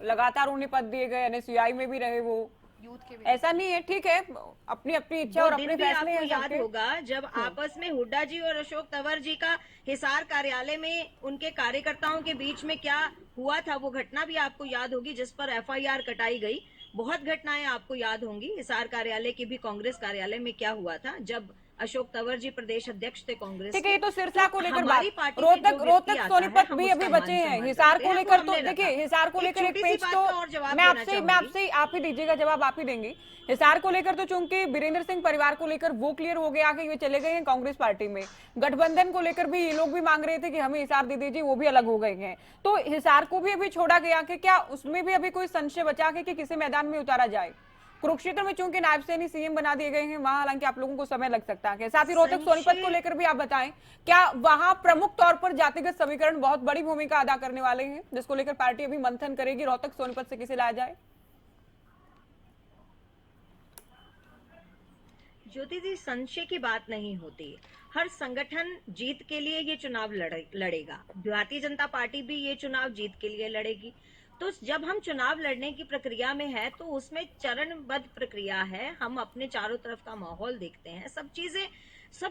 लगातार उन्हें पद दिए गए, एनएसयूआई में भी रहे वो। ऐसा नहीं है, ठीक है, अपनी अपनी इच्छा और अपने फैसले हैं। याद होगा जब आपस में हुड्डा जी और अशोक तंवर जी का हिसार कार्यालय में उनके कार्यकर्ताओं के बीच में क्या हुआ था, वो घटना भी आपको याद होगी, जिस पर एफआईआर कटाई गई। बहुत घटनाएं आपको याद होंगी। हिसार कार्यालय की भी कांग्रेस कार्यालय में क्या हुआ था जब अशोक तंवर जी प्रदेश अध्यक्ष थे कांग्रेस। ठीक है, ये तो सिरसा को लेकर बात, रोहतक सोनीपत भी अभी बचे हैं। हिसार को लेकर तो देखिए, हिसार को लेकर एक पेज तो मैं आपसे आप ही दीजिएगा जवाब, आप ही देंगी। हिसार को लेकर तो चूंकि बीरेंद्र सिंह परिवार को लेकर वो क्लियर हो गया कि ये चले गए हैं कांग्रेस पार्टी में। गठबंधन को लेकर भी ये लोग भी मांग रहे थे कि हमें हिसार दे दीजिए, वो भी अलग हो गए हैं। तो हिसार को भी अभी छोड़ा गया कि क्या उसमें भी अभी कोई संशय बचा कि किसी मैदान में उतारा जाए? कुरुक्षेत्र में चूंकि नायब सैनी सीएम बना दिए गए हैं, वहां हालांकि आप लोगों को समय लग सकता है। साथ ही रोहतक सोनीपत को लेकर भी आप बताएं, क्या वहां प्रमुख तौर पर जातिगत समीकरण बहुत बड़ी भूमिका अदा करने वाले हैं, जिसको लेकर पार्टी अभी मंथन करेगी रोहतक सोनीपत से किसे लाया जाए? ज्योति जी, संशय की बात नहीं होती। हर संगठन जीत के लिए ये चुनाव लड़ेगा। भारतीय जनता पार्टी भी ये चुनाव जीत के लिए लड़ेगी। तो जब हम चुनाव लड़ने की प्रक्रिया में है तो उसमें चरणबद्ध प्रक्रिया है, हम अपने चारों तरफ का माहौल देखते हैं, सब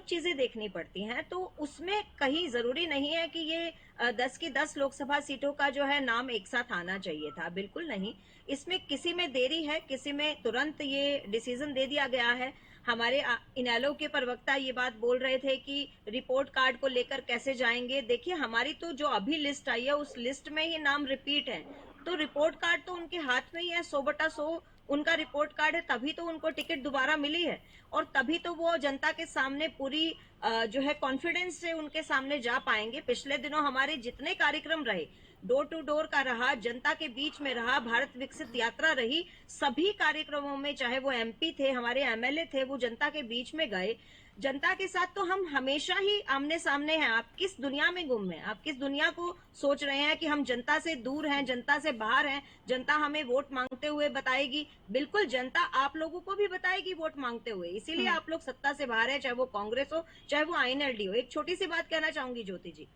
चीजें देखनी पड़ती हैं। तो उसमें कहीं जरूरी नहीं है कि ये 10 की 10 लोकसभा सीटों का जो है नाम एक साथ आना चाहिए था, बिल्कुल नहीं। इसमें किसी में देरी है, किसी में तुरंत ये डिसीजन दे दिया गया है। हमारे इनेलो के प्रवक्ता ये बात बोल रहे थे कि रिपोर्ट कार्ड को लेकर कैसे जाएंगे। देखिए, हमारी तो जो अभी लिस्ट आई है उस लिस्ट में ही नाम रिपीट है, तो रिपोर्ट कार्ड तो उनके हाथ में ही है, 100/100 उनका रिपोर्ट कार्ड है, तभी तो उनको टिकट दोबारा मिली है और तभी तो वो जनता के सामने पूरी जो है कॉन्फिडेंस से उनके सामने जा पाएंगे। पिछले दिनों हमारे जितने कार्यक्रम रहे, डोर टू डोर का रहा, जनता के बीच में रहा, भारत विकसित यात्रा रही, सभी कार्यक्रमों में चाहे वो एमपी थे, हमारे एमएलए थे, वो जनता के बीच में गए। जनता के साथ तो हम हमेशा ही आमने सामने हैं। आप किस दुनिया में गुम हैं? आप किस दुनिया को सोच रहे हैं कि हम जनता से दूर हैं, जनता से बाहर हैं, जनता हमें वोट मांगते हुए बताएगी? बिल्कुल, जनता आप लोगों को भी बताएगी वोट मांगते हुए, इसीलिए आप लोग सत्ता से बाहर है, चाहे वो कांग्रेस हो, चाहे वो आईएनएलडी हो। एक छोटी सी बात कहना चाहूंगी ज्योति जी,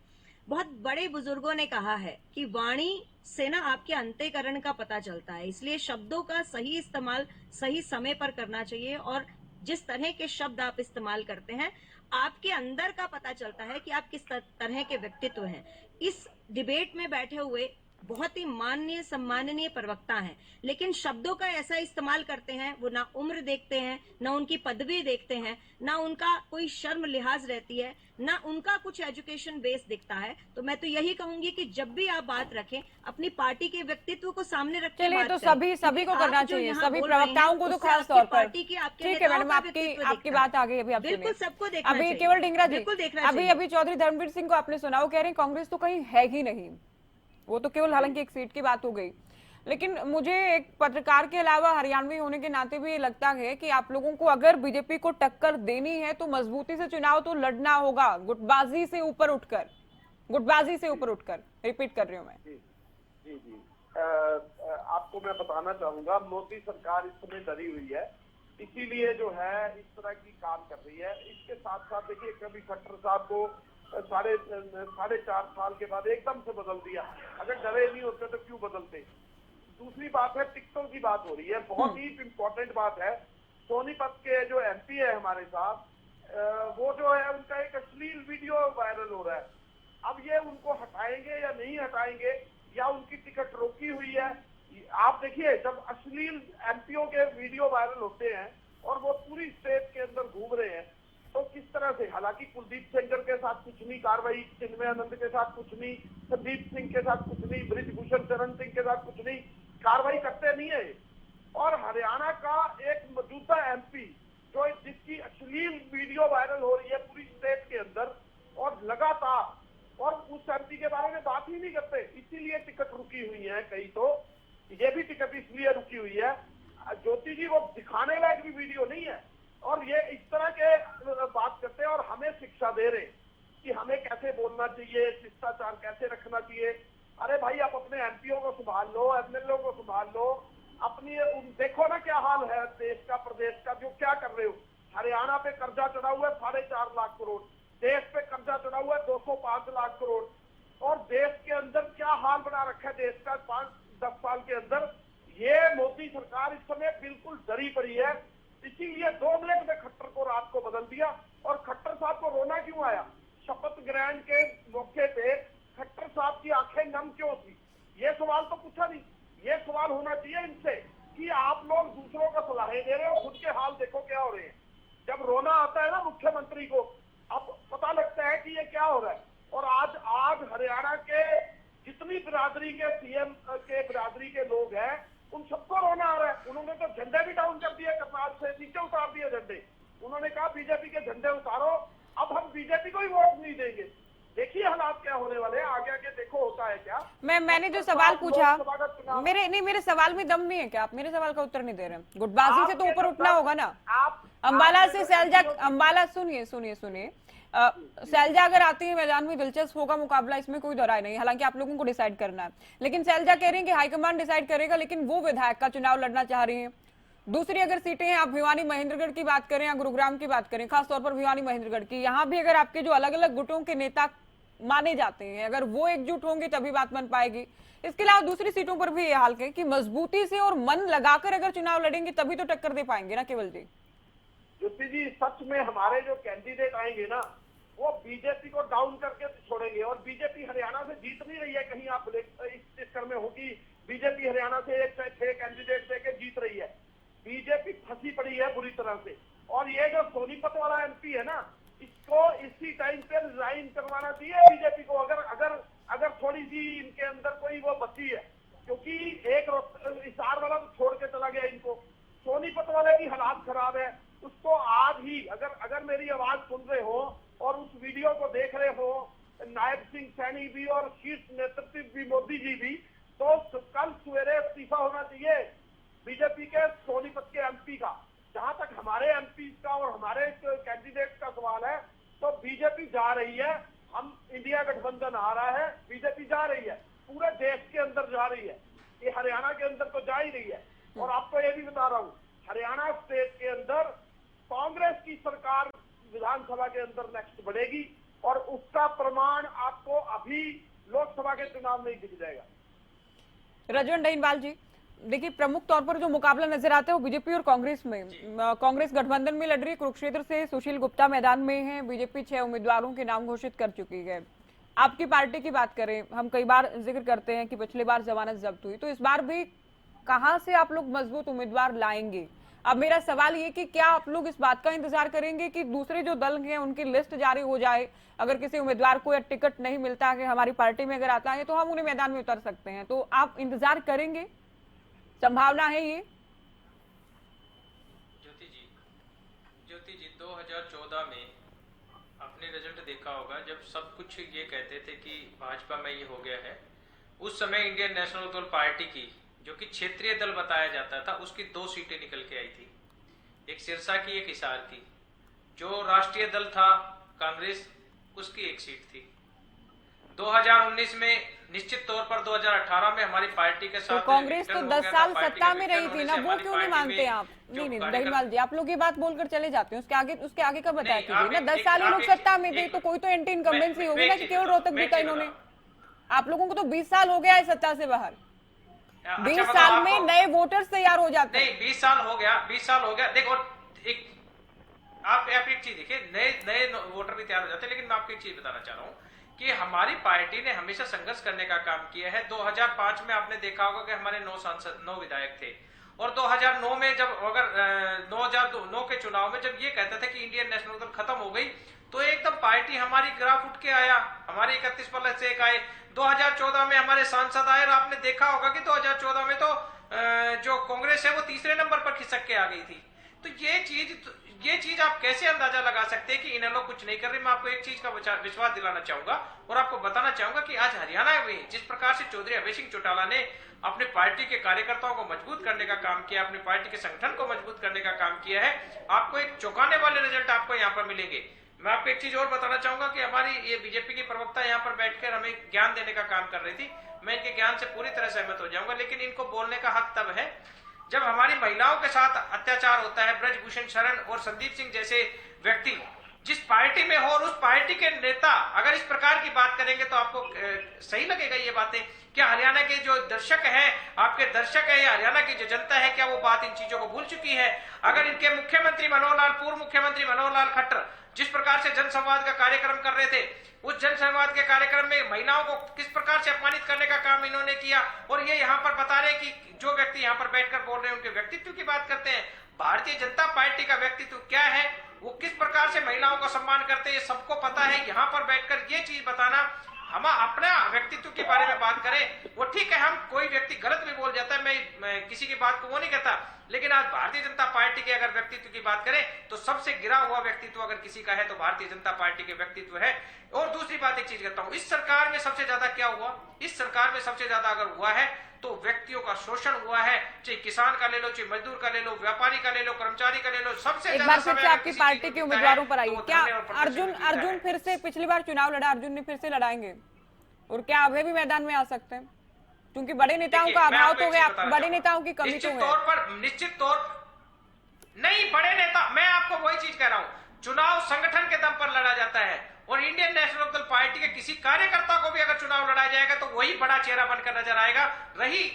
बहुत बड़े बुजुर्गों ने कहा है कि वाणी से ना आपके अंतःकरण का पता चलता है, इसलिए शब्दों का सही इस्तेमाल सही समय पर करना चाहिए और जिस तरह के शब्द आप इस्तेमाल करते हैं आपके अंदर का पता चलता है कि आप किस तरह के व्यक्तित्व हैं। इस डिबेट में बैठे हुए बहुत ही माननीय सम्माननीय प्रवक्ता हैं, लेकिन शब्दों का ऐसा इस्तेमाल करते हैं, वो ना उम्र देखते हैं, ना उनकी पदवी देखते हैं, ना उनका कोई शर्म लिहाज रहती है, ना उनका कुछ एजुकेशन बेस दिखता है। तो मैं तो यही कहूंगी कि जब भी आप बात रखें अपनी पार्टी के व्यक्तित्व को सामने रख के चलिए, बात तो करें। सभी को करना चाहिए, सभी प्रवक्ताओं को तो खास तौर पर। ठीक है मैडम, आपकी बात आ गई। अभी आप बिल्कुल सबको देखना अभी चाहिए। केवल ढींगरा जी, बिल्कुल देखना अभी चौधरी धर्मवीर सिंह को आपने सुना, वो कह रहे हैं कांग्रेस तो कहीं है ही नहीं, वो तो केवल हालांकि एक सीट की बात हो गई। लेकिन मुझे एक पत्रकार के अलावा हरियाणवी होने के नाते भी ये लगता है कि आप लोगों को अगर बीजेपी को टक्कर देनी है तो मजबूती से चुनाव तो लड़ना होगा, गुटबाजी से ऊपर उठकर रिपीट कर रही हूँ मैं। जी आपको मैं बताना चाहूंगा, मोदी सरकार इस समय डरी हुई है, इसीलिए जो है इस तरह की काम कर रही है। इसके साथ साथ देखिए, कभी खट्टर साहब को साढ़े 4.5 साल के बाद एकदम से बदल दिया, अगर डरे नहीं होते तो क्यों बदलते। दूसरी बात है, टिकटों की बात हो रही है, बहुत ही इंपॉर्टेंट बात है। सोनीपत के जो एमपी है हमारे साथ, वो जो है उनका एक अश्लील वीडियो वायरल हो रहा है। अब ये उनको हटाएंगे या नहीं हटाएंगे, या उनकी टिकट रोकी हुई है। आप देखिए, जब अश्लील एमपीओ के वीडियो वायरल होते हैं और वो पूरी स्टेट के अंदर घूम रहे हैं, तो किस तरह से, हालांकि कुलदीप सेंगर के साथ कुछ नहीं कार्रवाई, चिन्मय आनंद के साथ कुछ नहीं, संदीप सिंह के साथ कुछ नहीं, ब्रिजभूषण चरण सिंह के साथ कुछ नहीं, कार्रवाई करते नहीं है। और हरियाणा का एक मौजूदा एमपी जो जिसकी अश्लील वीडियो वायरल हो रही है पूरी स्टेट के अंदर और लगातार, और उस एमपी के बारे में बात ही नहीं करते, इसीलिए टिकट रुकी हुई है। कई तो ये भी टिकट इसलिए रुकी हुई है, ज्योति जी, वो दिखाने लायक भी वीडियो नहीं है और ये इस तरह के बात करते हैं और हमें शिक्षा दे रहे कि हमें कैसे बोलना चाहिए, शिष्टाचार कैसे रखना चाहिए। अरे भाई, आप अपने एमपीओ को संभाल लो, एमएलए को संभाल लो, अपनी देखो ना क्या हाल है देश का, प्रदेश का, जो क्या कर रहे हो। हरियाणा पे कर्जा चढ़ा हुआ है 4.5 लाख करोड़, देश पे कर्जा चढ़ा हुआ है 205 लाख करोड़, और देश के अंदर क्या हाल बना रखा है देश का 5-10 साल के अंदर। ये मोदी सरकार इस समय बिल्कुल डरी पड़ी है, इसीलिए 2 मिनट में खट्टर को रात को बदल दिया। और खट्टर साहब को रोना क्यों आया? शपथ ग्रहण के मौके पे खट्टर साहब की आंखें नम क्यों थी? ये सवाल तो पूछा नहीं। ये सवाल होना चाहिए इनसे कि आप लोग दूसरों को सलाहें दे रहे हो, खुद के हाल देखो क्या हो रहे हैं। जब रोना आता है ना मुख्यमंत्री को, अब पता लगता है कि ये क्या हो रहा है। और आज हरियाणा के जितनी बिरादरी के सीएम के बिरादरी के लोग हैं, उन सबको रोना आ रहा है। उन्होंने तो झंडे भी डाउन कर दिए, करनाल से नीचे उतार दिए झंडे। उन्होंने कहा बीजेपी के झंडे उतारो, अब हम बीजेपी को ही वोट नहीं देंगे। देखिए हालात क्या होने वाले हैं, आगे आगे देखो होता है क्या। मैंने जो सवाल पूछा, मेरे सवाल में दम नहीं है क्या? आप मेरे सवाल का उत्तर नहीं दे रहे हैं। गुटबाजी से तो ऊपर उठना होगा ना। अंबाला से सैलजा, अंबाला सुनिए, सैलजा अगर आती है मैदान में, दिलचस्प होगा मुकाबला, इसमें कोई दरार नहीं। हालांकि आप लोगों को डिसाइड करना है, लेकिन सैलजा कह रही है कि हाईकमान डिसाइड करेगा, लेकिन वो विधायक का चुनाव लड़ना चाह रही है। दूसरी अगर सीटें हैं, आप भिवानी महेंद्रगढ़ की बात करें या गुरुग्राम की बात करें, खासतौर पर भिवानी महेंद्रगढ़ की, यहाँ भी अगर आपके जो अलग अलग गुटों के नेता माने जाते हैं। अगर वो एकजुट होंगे तभी बात बन पाएगी। इसके अलावा दूसरी सीटों पर भी ये हाल है कि मजबूती से और मन लगाकर अगर चुनाव लड़ेंगे तभी तो टक्कर दे पाएंगे ना केवल जी। ज्योति जी, सच में हमारे जो कैंडिडेट आएंगे ना, वो बीजेपी को डाउन करके छोड़ेंगे। और बीजेपी हरियाणा से जीत नहीं रही है, कहीं आप इस चक्कर में हो कि बीजेपी हरियाणा से 6 कैंडिडेट देके जीत रही है। बीजेपी फंसी पड़ी है बुरी तरह से। और ये जो सोनीपत वाला एमपी है ना, इसको इसी टाइम पे रिजाइन करवाना चाहिए बीजेपी को, अगर थोड़ी सी इनके अंदर कोई वो बची है। क्योंकि एक हिसार वाला तो छोड़ के चला गया इनको, सोनीपत वाले की हालात खराब है। उसको आज ही अगर मेरी आवाज सुन रहे हो और उस वीडियो को देख रहे हो, नायब सिंह सैनी भी और शीर्ष नेतृत्व भी, मोदी जी भी, तो कल सवेरे इस्तीफा होना चाहिए बीजेपी के सोनीपत के एमपी का। जहां तक हमारे एमपी का और हमारे कैंडिडेट का सवाल है, तो बीजेपी जा रही है। हम इंडिया गठबंधन आ रहा है, बीजेपी जा रही है, पूरे देश के अंदर जा रही है, ये हरियाणा के अंदर तो जा ही रही है। और आपको ये भी बता रहा हूँ, हरियाणा स्टेट के अंदर कांग्रेस की सरकार विधानसभा के अंदर नेक्स्ट बढ़ेगी, और उसका प्रमाण आपको अभी लोकसभा के चुनाव में ही दिख जाएगा। रजवन डहीनवाल जी, देखिए प्रमुख तौर पर जो मुकाबला नजर आता है वो बीजेपी और कांग्रेस में। कांग्रेस गठबंधन में लड़ रही है, कुरुक्षेत्र से सुशील गुप्ता मैदान में है। बीजेपी 6 उम्मीदवारों के नाम घोषित कर चुकी है। आपकी पार्टी की बात करें, हम कई बार जिक्र करते हैं कि पिछली बार जमानत जब्त हुई, तो इस बार भी कहां से आप लोग मजबूत उम्मीदवार लाएंगे? अब मेरा सवाल ये कि क्या आप लोग इस बात का इंतजार करेंगे कि दूसरे जो दल हैं उनकी लिस्ट जारी हो जाए, अगर किसी उम्मीदवार को या टिकट नहीं मिलता कि हमारी पार्टी में अगर आता है तो हम उन्हें मैदान में उतर सकते हैं, तो आप इंतजार करेंगे? संभावना है ये? ज्योति जी 2014 में आपने रिजल्ट देखा होगा, जब सब कुछ ये कहते थे कि भाजपा में ये हो गया है। उस समय इंडियन नेशनल दल पार्टी की, जो कि क्षेत्रीय दल बताया जाता था, उसकी 2 सीटें निकल के आई थी, एक सिरसा की, एक हिसार की। जो राष्ट्रीय दल था कांग्रेस, उसकी 1 सीट थी। 2019 में निश्चित तौर पर 2018 में हमारी पार्टी के साथ तो कांग्रेस तो 10 साल सत्ता में रही थी ना, वो क्यों नहीं मानते आप? नहीं डहीनवाल जी, आप लोग ये बात बोलकर चले जाते हैं, उसके आगे का बताया कीजिए ना। 10 साल ये लोग सत्ता में थे तो कोई तो एंटी इनकम्बेंसी होगी ना कि केवल रोहतक जीता इन्होंने। आप लोगों को तो 20 साल हो गया है सत्ता से बाहर। 20 साल में नए वोटर्स तैयार हो जाते हैं। नहीं, 20 साल हो गया। देखो, आप एक चीज देखिए, नए वोटर भी तैयार हो जाते हैं। लेकिन मैं आपको एक चीज बताना चाह रहा हूँ कि हमारी पार्टी ने हमेशा संघर्ष करने का काम किया है। 2005 में आपने देखा होगा कि हमारे 9 विधायक थे, और 2009 में जब 2009 के चुनाव में जब ये कहता था कि इंडियन नेशनल दल खत्म हो गई, तो एकदम पार्टी हमारी ग्राफ उठ के आया, हमारे 31% आए। 2014 में हमारे सांसद आए, और आपने देखा होगा कि 2014 में तो जो कांग्रेस है वो 3रे नंबर पर खिसक के आ गई थी। तो ये चीज आप कैसे अंदाजा लगा सकते हैं कि इन्हें लोग कुछ नहीं कर रहे? मैं आपको एक चीज का विश्वास दिलाना चाहूंगा और आपको बताना चाहूंगा कि आज हरियाणा में जिस प्रकार से चौधरी अभय सिंह चौटाला ने अपने पार्टी के कार्यकर्ताओं को मजबूत करने का काम किया, अपनी पार्टी के संगठन को मजबूत करने का काम किया है, आपको एक चौंकाने वाले रिजल्ट आपको यहाँ पर मिलेंगे। मैं आपको एक चीज और बताना चाहूंगा कि हमारी ये बीजेपी की प्रवक्ता यहाँ पर बैठकर हमें ज्ञान देने का काम कर रही थी। मैं इनके ज्ञान से पूरी तरह सहमत हो जाऊंगा, लेकिन इनको बोलने का हक तब है जब हमारी महिलाओं के साथ अत्याचार होता है। ब्रजभूषण शरण और संदीप सिंह जैसे व्यक्ति जिस पार्टी में हो और उस पार्टी के नेता अगर इस प्रकार की बात करेंगे तो आपको सही लगेगा ये बातें? क्या हरियाणा के जो दर्शक हैं, आपके दर्शक है या हरियाणा की जो जनता है, क्या वो बात इन चीजों को भूल चुकी है? अगर इनके मुख्यमंत्री मनोहर लाल, पूर्व मुख्यमंत्री मनोहर लाल खट्टर जिस प्रकार से जनसंवाद का कार्यक्रम कर रहे थे, उस जनसंवाद के कार्यक्रम में महिलाओं को किस प्रकार से अपमानित करने का काम इन्होंने किया, और ये यहाँ पर बता रहे कि जो व्यक्ति यहाँ पर बैठकर बोल रहे हैं उनके व्यक्तित्व की बात करते हैं। भारतीय जनता पार्टी का व्यक्तित्व क्या है, वो किस प्रकार से महिलाओं का सम्मान करते हैं, ये सबको पता है। यहाँ पर बैठकर ये चीज बताना, हम अपना व्यक्तित्व के बारे में बात करें, वो ठीक है, हम कोई व्यक्ति गलत भी बोल जाता है, मैं किसी की बात को वो नहीं कहता, लेकिन आज भारतीय जनता पार्टी के अगर व्यक्तित्व की बात करें तो सबसे गिरा हुआ व्यक्तित्व अगर किसी का है तो भारतीय जनता पार्टी के व्यक्तित्व है। और दूसरी बात एक चीज कहता हूं, इस सरकार में सबसे ज्यादा क्या हुआ? इस सरकार में सबसे ज्यादा अगर हुआ है तो व्यक्तियों का शोषण हुआ है, चाहे किसान का ले लो, चाहे मजदूर का ले लो, व्यापारी का ले लो, कर्मचारी का ले लो। सबसे एक बार फिर से आपकी पार्टी के उम्मीदवारों पर आइए। क्या अर्जुन फिर से, पिछली बार चुनाव लड़ा, अर्जुन ने फिर से लड़ाएंगे, और क्या अभय भी मैदान में आ सकते हैं? क्योंकि बड़े नेताओं का अभाव तो है, बड़े नेताओं की कमी तो है। निश्चित तौर नहीं, बड़े नेता, मैं आपको वही चीज कह रहा हूं, चुनाव संगठन के दम पर लड़ा जाता है, और इंडियन नेशनल लोकदल पार्टी के किसी कार्यकर्ता को भी अगर चुनाव लड़ाया जाएगा तो वही बड़ा चेहरा बनकर नजर आएगा। रही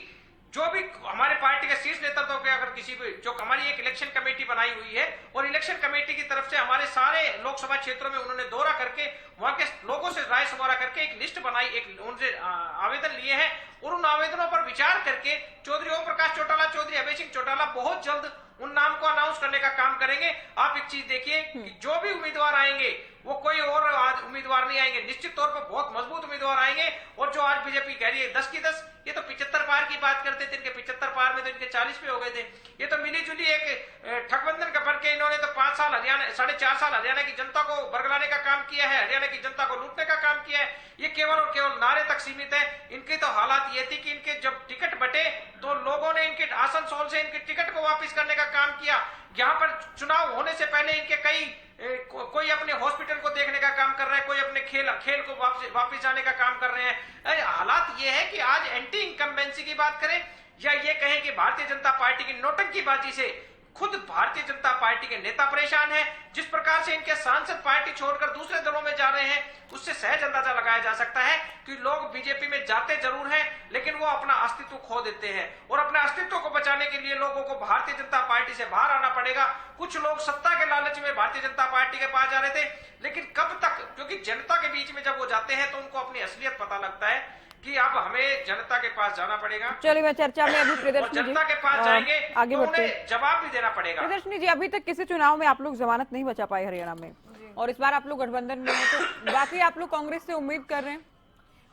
जो भी हमारे पार्टी के शीर्ष नेतृत्व के अगर किसी भी जो हमारी एक इलेक्शन कमेटी बनाई हुई है और इलेक्शन कमेटी की तरफ से हमारे सारे लोकसभा क्षेत्रों में उन्होंने दौरा करके वहां के लोगों से राय शुमारा करके एक लिस्ट बनाई, एक उनसे आवेदन लिए हैं और उन आवेदनों पर विचार करके चौधरी ओम प्रकाश चौटाला, चौधरी अभय सिंह चौटाला बहुत जल्द उन नाम को अनाउंस करने का काम करेंगे। आप एक चीज देखिए कि जो भी उम्मीदवार आएंगे वो कोई और उम्मीदवार नहीं आएंगे, निश्चित तौर पर बहुत मजबूत उम्मीदवार आएंगे। और जो आज बीजेपी कह रही है 10 की 10, ये तो 75 पार की बात करते थे, इनके 75 पार में तो इनके 40 पे हो गए थे। ये तो मिली जुली एक ठगबंधन का बन के इन्होंने तो 5 साल हरियाणा, 4.5 साल हरियाणा की जनता को बरगलाने का काम किया है, हरियाणा की जनता को लूटने का काम किया है। ये केवल और केवल नारे तक सीमित है। इनकी तो हालात ये थी कि इनके जब टिकट बटे तो लोगों ने इनके आसनसोल से इनके टिकट को वापस करने का काम किया। यहाँ पर चुनाव होने से पहले इनके कोई अपने हॉस्पिटल को देखने का काम कर रहा है, कोई अपने खेल को वापस जाने का काम कर रहे हैं। हालात ये है कि आज एंटी इनकम्बेंसी की बात करें या ये कहें कि भारतीय जनता पार्टी की नोटंकीबाजी से खुद भारतीय जनता पार्टी के नेता परेशान हैं। जिस प्रकार से इनके सांसद पार्टी छोड़कर दूसरे दलों में जा रहे हैं उससे सहज अंदाजा लगाया जा सकता है कि लोग बीजेपी में जाते जरूर हैं लेकिन वो अपना अस्तित्व खो देते हैं और अपने अस्तित्व को बचाने के लिए लोगों को भारतीय जनता पार्टी से बाहर आना पड़ेगा। कुछ लोग सत्ता के लालच में भारतीय जनता पार्टी के पास जा रहे थे लेकिन कब तक, क्योंकि जनता के बीच में जब वो जाते हैं तो उनको अपनी असलियत पता लगता है कि अब हमें जनता के पास जाना पड़ेगा। चलिए मैं चर्चा में अभी प्रियदर्शनी जी जनता के पास जाएंगे आगे तो बढ़ते उन्हें जवाब भी देना पड़ेगा। प्रियदर्शनी जी, अभी तक किसी चुनाव में आप लोग जमानत नहीं बचा पाए हरियाणा में और इस बार आप लोग गठबंधन में हैं, तो बाकी आप लोग कांग्रेस से उम्मीद कर रहे हैं?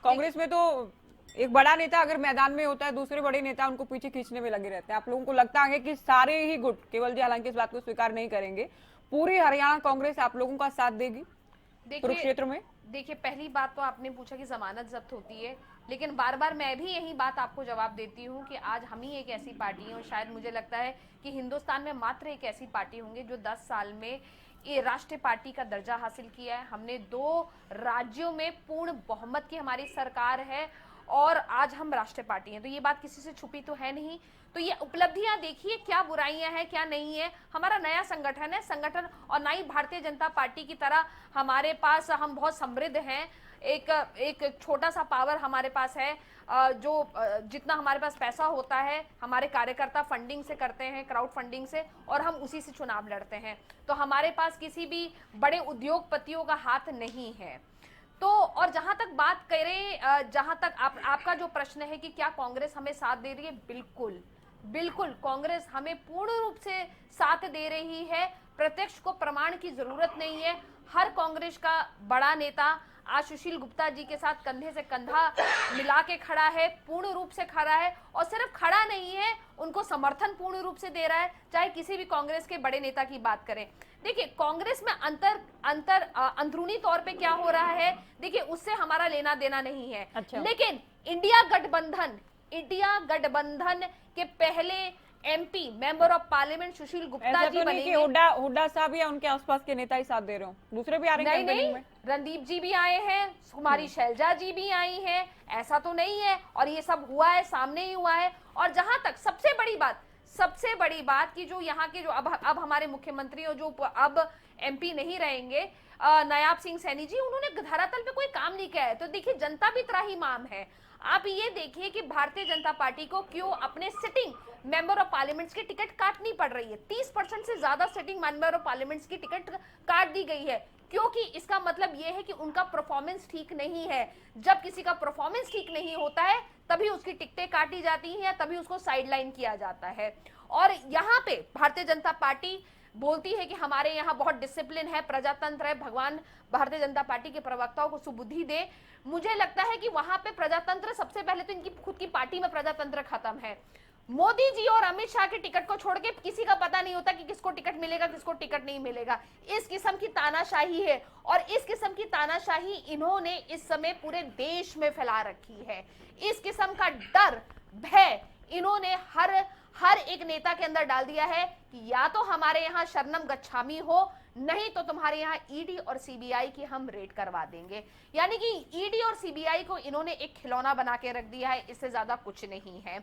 कांग्रेस में तो एक बड़ा नेता अगर मैदान में होता है दूसरे बड़े नेता उनको पीछे खींचने में लगे रहते हैं। आप लोगों को लगता है कि सारे ही गुट, केवल जी हालांकि इस बात को स्वीकार नहीं करेंगे, पूरी हरियाणा कांग्रेस आप लोगों का साथ देगी कुरुक्षेत्र में? देखिए, पहली बात तो आपने पूछा कि जमानत जब्त होती है, लेकिन बार बार मैं भी यही बात आपको जवाब देती हूँ कि आज हम ही एक ऐसी पार्टी है और शायद मुझे लगता है कि हिंदुस्तान में मात्र एक ऐसी पार्टी होंगे जो 10 साल में ये राष्ट्रीय पार्टी का दर्जा हासिल किया है। हमने 2 राज्यों में पूर्ण बहुमत की हमारी सरकार है और आज हम राष्ट्रीय पार्टी हैं, तो ये बात किसी से छुपी तो है नहीं। तो ये उपलब्धियां देखिए, क्या बुराइयां हैं क्या नहीं है। हमारा नया संगठन है, संगठन और नई भारतीय जनता पार्टी की तरह हमारे पास हम बहुत समृद्ध हैं। एक छोटा सा पावर हमारे पास है, जो जितना हमारे पास पैसा होता है हमारे कार्यकर्ता फंडिंग से करते हैं, क्राउड फंडिंग से, और हम उसी से चुनाव लड़ते हैं। तो हमारे पास किसी भी बड़े उद्योगपतियों का हाथ नहीं है। तो और जहां तक बात करें, जहां तक आपका जो प्रश्न है कि क्या कांग्रेस हमें साथ दे रही है, बिल्कुल कांग्रेस हमें पूर्ण रूप से साथ दे रही है। प्रत्यक्ष को प्रमाण की जरूरत नहीं है। हर कांग्रेस का बड़ा नेता आज सुशील गुप्ता जी के साथ कंधे से कंधा मिला के खड़ा है, पूर्ण रूप से खड़ा है, और सिर्फ खड़ा नहीं है, उनको समर्थन पूर्ण रूप से दे रहा है। चाहे किसी भी कांग्रेस के बड़े नेता की बात करें, देखिए कांग्रेस में अंदरूनी तौर पे क्या हो रहा है, देखिए उससे हमारा लेना देना नहीं है। अच्छा। लेकिन इंडिया गठबंधन के पहले एमपी मेंबर ऑफ पार्लियामेंट सुशील गुप्ता जी बनेंगे। हुड्डा साहब या उनके आसपास के नेता ही साथ दे रहे हो, दूसरे भी आ रहे हैं? नहीं, रणदीप जी भी आए हैं, कुमारी शैलजा जी भी आई हैं, ऐसा तो नहीं है। और ये सब हुआ है, सामने ही हुआ है। और जहां तक सबसे बड़ी बात कि जो यहाँ के जो अब हमारे मुख्यमंत्री और जो अब एमपी नहीं रहेंगे, नायाब सिंह सैनी जी, उन्होंने धरातल पे कोई काम नहीं किया है। तो देखिए, जनता भी त्राहीमाम है। आप ये देखिए कि भारतीय जनता पार्टी को क्यों अपने सिटिंग मेंबर ऑफ पार्लियामेंट्स की टिकट काटनी पड़ रही है। 30% से ज्यादा सिटिंग मेंबर ऑफ पार्लियामेंट्स की टिकट काट दी गई है, क्योंकि इसका मतलब यह है कि उनका परफॉर्मेंस ठीक नहीं है। जब किसी का परफॉर्मेंस ठीक नहीं होता है तभी उसकी टिकटें काटी जाती हैं, तभी उसको साइडलाइन किया जाता है। और यहाँ पे भारतीय जनता पार्टी बोलती है कि हमारे यहाँ बहुत डिसिप्लिन है, प्रजातंत्र है, भगवान भारतीय जनता पार्टी के प्रवक्ताओं को सुबुद्धि दे। मुझे लगता है कि वहां पे प्रजातंत्र, सबसे पहले तो इनकी खुद की पार्टी में प्रजातंत्र खत्म है। मोदी जी और अमित शाह के टिकट को छोड़ के किसी का पता नहीं होता कि किसको टिकट मिलेगा, किसको टिकट नहीं मिलेगा। इस किस्म की तानाशाही है, और इस किस्म की तानाशाही इन्होंने इस समय पूरे देश में फैला रखी है। इस किस्म का डर, भय इन्होंने हर एक नेता के अंदर डाल दिया है कि या तो हमारे यहाँ शरणम गच्छामी हो, नहीं तो तुम्हारे यहाँ ईडी और सीबीआई की हम रेड करवा देंगे। यानी कि ईडी और सीबीआई को इन्होंने एक खिलौना बना के रख दिया है, इससे ज्यादा कुछ नहीं है।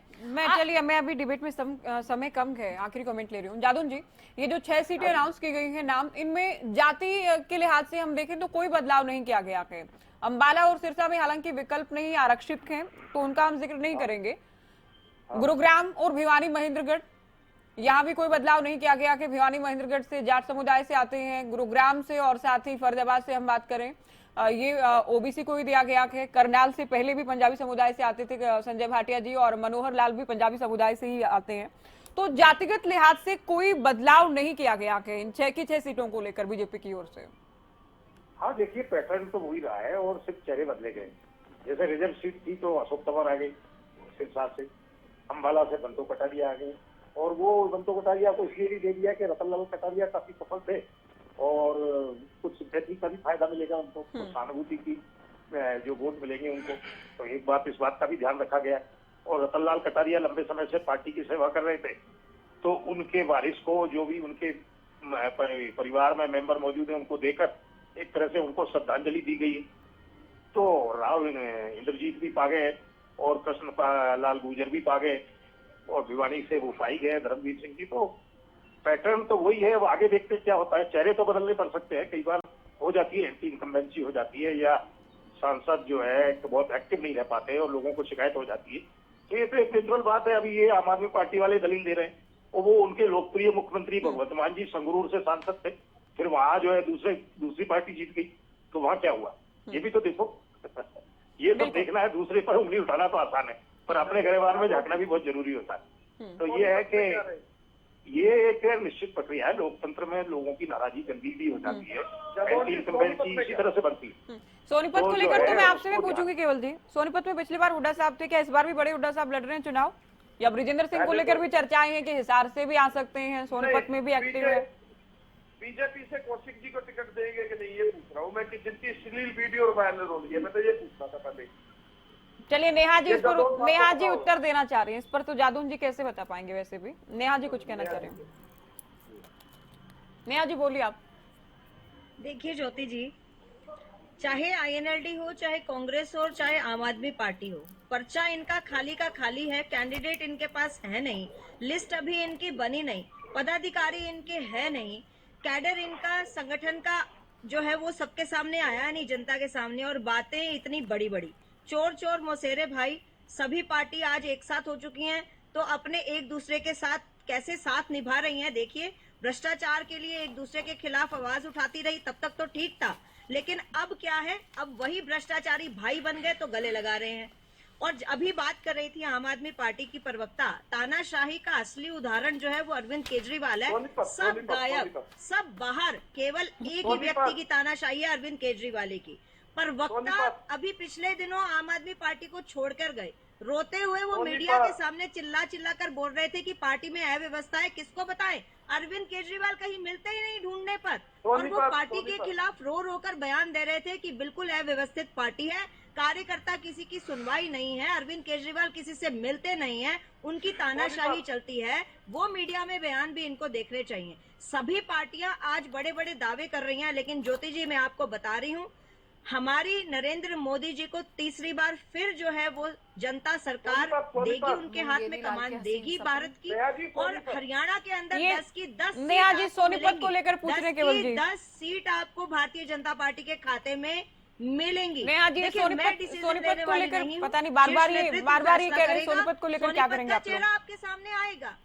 चलिए मैं अभी डिबेट में समय कम है, आखिरी कमेंट ले रही हूँ। जादून जी, ये जो 6 सीटें अनाउंस की गई हैं नाम, इनमें जाति के लिहाज से हम देखें तो कोई बदलाव नहीं किया गया है। अंबाला और सिरसा में हालांकि विकल्प नहीं आरक्षित हैं, तो उनका हम जिक्र नहीं करेंगे। गुरुग्राम और भिवानी महेंद्रगढ़, यहाँ भी कोई बदलाव नहीं किया गया कि भिवानी महेंद्रगढ़ से जाट समुदाय से आते हैं, गुरुग्राम से और साथ ही फरीदाबाद से हम बात करें ये ओबीसी को ही दिया गया है। करनाल से पहले भी पंजाबी समुदाय से आते थे संजय भाटिया जी, और मनोहर लाल भी पंजाबी समुदाय से ही आते हैं। तो जातिगत लिहाज से कोई बदलाव नहीं किया गया है इन 6 की 6 सीटों को लेकर बीजेपी की ओर से। हाँ देखिए, पैटर्न तो वही रहा है और सिर्फ चेहरे बदले गए। जैसे रिजर्व सीट थी तो अशोक तंवर आ गई सिरसा से, अंबाला से बंतो कटारिया आ गए, और वो बंतो कटारिया को इसलिए भी दे दिया कि रतनलाल कटारिया काफी सफल थे और कुछ सिंपैथी का भी फायदा मिलेगा उनको, कुछ सहानुभूति की जो वोट मिलेंगे उनको। तो एक बात, इस बात का भी ध्यान रखा गया। और रतनलाल कटारिया लंबे समय से पार्टी की सेवा कर रहे थे, तो उनके वारिस को जो भी उनके परिवार में मेंबर मौजूद है उनको देकर एक तरह से उनको श्रद्धांजलि दी गई। तो राव इंद्रजीत भी पा गए और कृष्ण लाल गुर्जर भी पा गए, और भिवानी से वो पाई गए धर्मवीर सिंह जी। तो पैटर्न तो वही है। अब आगे देखते क्या होता है। चेहरे तो बदलने पड़ सकते हैं, कई बार हो जाती है एंटी इनकम्बेंसी हो जाती है, या सांसद जो है तो बहुत एक्टिव नहीं रह पाते और लोगों को शिकायत हो जाती है। तो ये तो एक नेचुरल बात है। अभी ये आम आदमी पार्टी वाले दलील दे रहे हैं, और वो उनके लोकप्रिय मुख्यमंत्री भगवंत मान जी संगरूर से सांसद थे, फिर वहां जो है दूसरी पार्टी जीत गई, तो वहां क्या हुआ ये भी तो देखो। ये तो देखना है, दूसरे पर उंगली उठाना तो आसान है, पर अपने गरीबान में झांकना भी बहुत जरूरी होता है। तो ये है कि ये एक निश्चित प्रक्रिया है। लोकतंत्र में लोगों की नाराजगी गंदी भी हो जाती है, एंटी इनकम्बेंसी इसी तरह से बनती है। सोनीपत को लेकर तो मैं आपसे भी पूछूंगी केवल जी, सोनीपत में पिछली बार हुड्डा साहब थे, क्या इस बार भी बड़े हुड्डा साहब लड़ रहे हैं चुनाव, या ब्रिजेंद्र सिंह को लेकर भी चर्चाएं हैं कि हिसार से भी आ सकते हैं, सोनीपत में भी एक्टिव है? बीजेपी से कौशिक जी को टिकट देंगे कि नहीं, ये पूछ रहा हूँ मैं, कि जिनकी श्लील वीडियो वायरल हो रही है, मैं तो ये पूछना था पहले। चलिए नेहा जी, नेहा जी उत्तर देना चाह रही हैं इस पर, तो जादून जी कैसे बता पाएंगे? वैसे भी नेहा जी कुछ कहना चाह रहे हैं। नेहा जी बोलिए आप। देखिए ज्योति जी, चाहे आईएनएलडी हो, चाहे कांग्रेस हो, चाहे आम आदमी पार्टी हो, पर्चा इनका खाली का खाली है। कैंडिडेट इनके पास है नहीं, लिस्ट अभी इनकी बनी नहीं, पदाधिकारी इनके है नहीं, कैडर इनका संगठन का जो है वो सबके सामने आया नहीं, जनता के सामने। और बातें इतनी बड़ी बड़ी, चोर चोर मौसेरे भाई, सभी पार्टी आज एक साथ हो चुकी हैं, तो अपने एक दूसरे के साथ कैसे साथ निभा रही हैं। देखिए, भ्रष्टाचार के लिए एक दूसरे के खिलाफ आवाज उठाती रही, तब तक तो ठीक था, लेकिन अब क्या है, अब वही भ्रष्टाचारी भाई बन गए तो गले लगा रहे हैं। और अभी बात कर रही थी आम आदमी पार्टी की प्रवक्ता, तानाशाही का असली उदाहरण जो है वो अरविंद केजरीवाल है। सब गायब, सब बाहर, केवल एक ही व्यक्ति की तानाशाही है, अरविंद केजरीवाल की। प्रवक्ता अभी पिछले दिनों आम आदमी पार्टी को छोड़कर गए, रोते हुए वो मीडिया के सामने चिल्ला चिल्ला कर बोल रहे थे कि पार्टी में अव्यवस्था है, किसको बताएं। अरविंद केजरीवाल कहीं मिलते ही नहीं ढूंढने पर, और वो पार्टी के खिलाफ रो रो कर बयान दे रहे थे कि बिल्कुल अव्यवस्थित पार्टी है, कार्यकर्ता किसी की सुनवाई नहीं है, अरविंद केजरीवाल किसी से मिलते नहीं है, उनकी तानाशाही चलती है। वो मीडिया में बयान भी इनको देखने चाहिए। सभी पार्टियां आज बड़े बड़े दावे कर रही हैं, लेकिन ज्योति जी मैं आपको बता रही हूँ, हमारी नरेंद्र मोदी जी को तीसरी बार फिर जो है वो जनता सरकार देगी, उनके हाथ में कमान देगी भारत की। और हरियाणा के अंदर 10 की 10 नेहा जी सोनीपत को लेकर पूछ रहे केवल जी, 10 सीट आपको भारतीय जनता पार्टी के खाते में मिलेंगी। नेहा जी सोनीपत को लेकर पता नहीं बार बार ये कह रहे हैं, सोनीपत को लेकर क्या करेंगे आप लोग? चेहरा आपके सामने आएगा।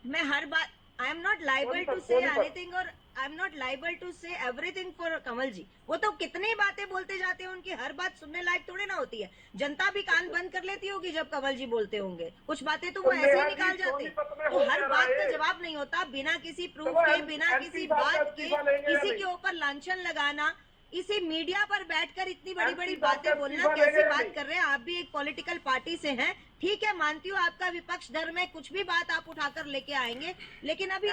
मैं हर बात, I am not liable to say anything और I am not liable to say everything for Kamal ji. वो तो कितनी बातें बोलते जाते हैं, उनकी हर बात सुनने लायक थोड़ी ना होती है। जनता भी कान बंद कर लेती होगी जब कमल जी बोलते होंगे, कुछ बातें तो वो ऐसे ही निकाल जाते हैं। तो हर बात का जवाब नहीं होता, बिना किसी प्रूफ के, बिना किसी बात के, किसी के ऊपर लांछन लगाना, इसी मीडिया पर बैठकर इतनी बड़ी बड़ी बातें बोलना, कैसी बात कर रहे हैं? आप भी एक पॉलिटिकल पार्टी से हैं, ठीक है, मानती हूँ आपका विपक्ष दल में कुछ भी बात आप उठाकर लेके आएंगे, लेकिन अभी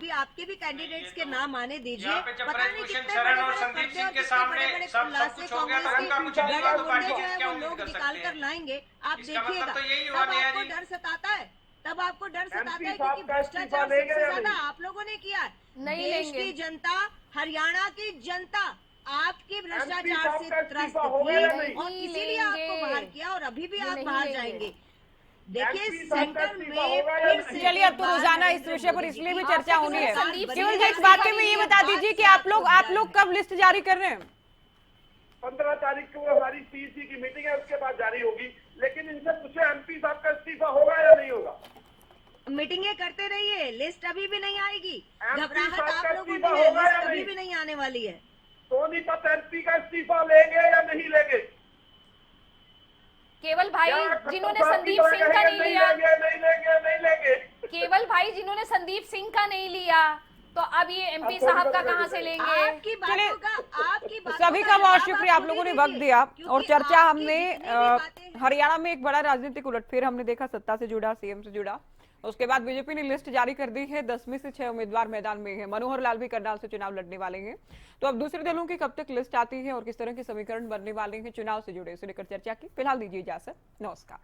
आपके भी कैंडिडेट्स के नाम आने दीजिए। पता नहीं कितने बड़े बड़े खुलासे कांग्रेस के बड़े मुद्दे जो है वो लोग निकाल कर लाएंगे, आप देखिएगा। तब आपको डर सताता है, तब आपको डर सताता है MP क्योंकि साहब का इस्तीफा भ्रष्टाचार लेंगे सबसे या ज्यादा नहीं? आप लोगों ने किया है। नहीं देश लेंगे। की जनता, हरियाणा की जनता आपके भ्रष्टाचार साहब से का त्रस्त इस्तीफा होगा या थी नहीं? और नहीं इसीलिए आपको लेंगे। बाहर किया और अभी भी ये आप नहीं बाहर लेंगे। जाएंगे। देखिए MP साहब का सेंटर इस्तीफा में होगा या फिर नहीं? से चलिए, अब तो एक बार रोजाना इस नरेंद्र विषय पर मोदी इसलिए जी भी की चर्चा आप होनी है। संदीप केवल सिंह एक का वाक्य इस्तीफा में ये नहीं बता लिया। दीजिए कि आप लोग कब लिस्ट जारी कर रहे हैं? 15 तारीख को हमारी सीईसी की मीटिंग है, उसके बाद जारी होगी। लेकिन इनसे पूछे MP साहब का इस्तीफा होगा या नहीं होगा? मीटिंगें करते रहिए, लिस्ट अभी भी नहीं आएगी। MP घबराहट साहब आप का लोगों इस्तीफा की है, होगा या लिस्ट अभी नहीं? भी नहीं आने वाली है। सोनीपत MP का इस्तीफा लेंगे या नहीं लेंगे? केवल भाई क्या खट्टर जिन्होंने साहब की संदीप तरह सिंह का कहेंगे, नहीं लिया, नहीं लेंगे। केवल भाई जिन्होंने संदीप सिंह का नहीं लिया, तो अब ये एमपी अब साहब का सोनीपत कहां से लेंगे? आपकी बातों सभी का बहुत शुक्रिया, आप लोगों ने वक्त दिया और चर्चा हमने हरियाणा में एक बड़ा राजनीतिक उलटफेर हमने देखा, सत्ता से जुड़ा, सीएम से जुड़ा। उसके बाद बीजेपी ने लिस्ट जारी कर दी है, 10 में से 6 उम्मीदवार मैदान में हैं। मनोहर लाल भी करनाल से चुनाव लड़ने वाले हैं। तो अब दूसरे दलों की कब तक लिस्ट आती है और किस तरह के समीकरण बनने वाले हैं चुनाव से जुड़े, इसे लेकर चर्चा की। फिलहाल दीजिए इजाजत, नमस्कार।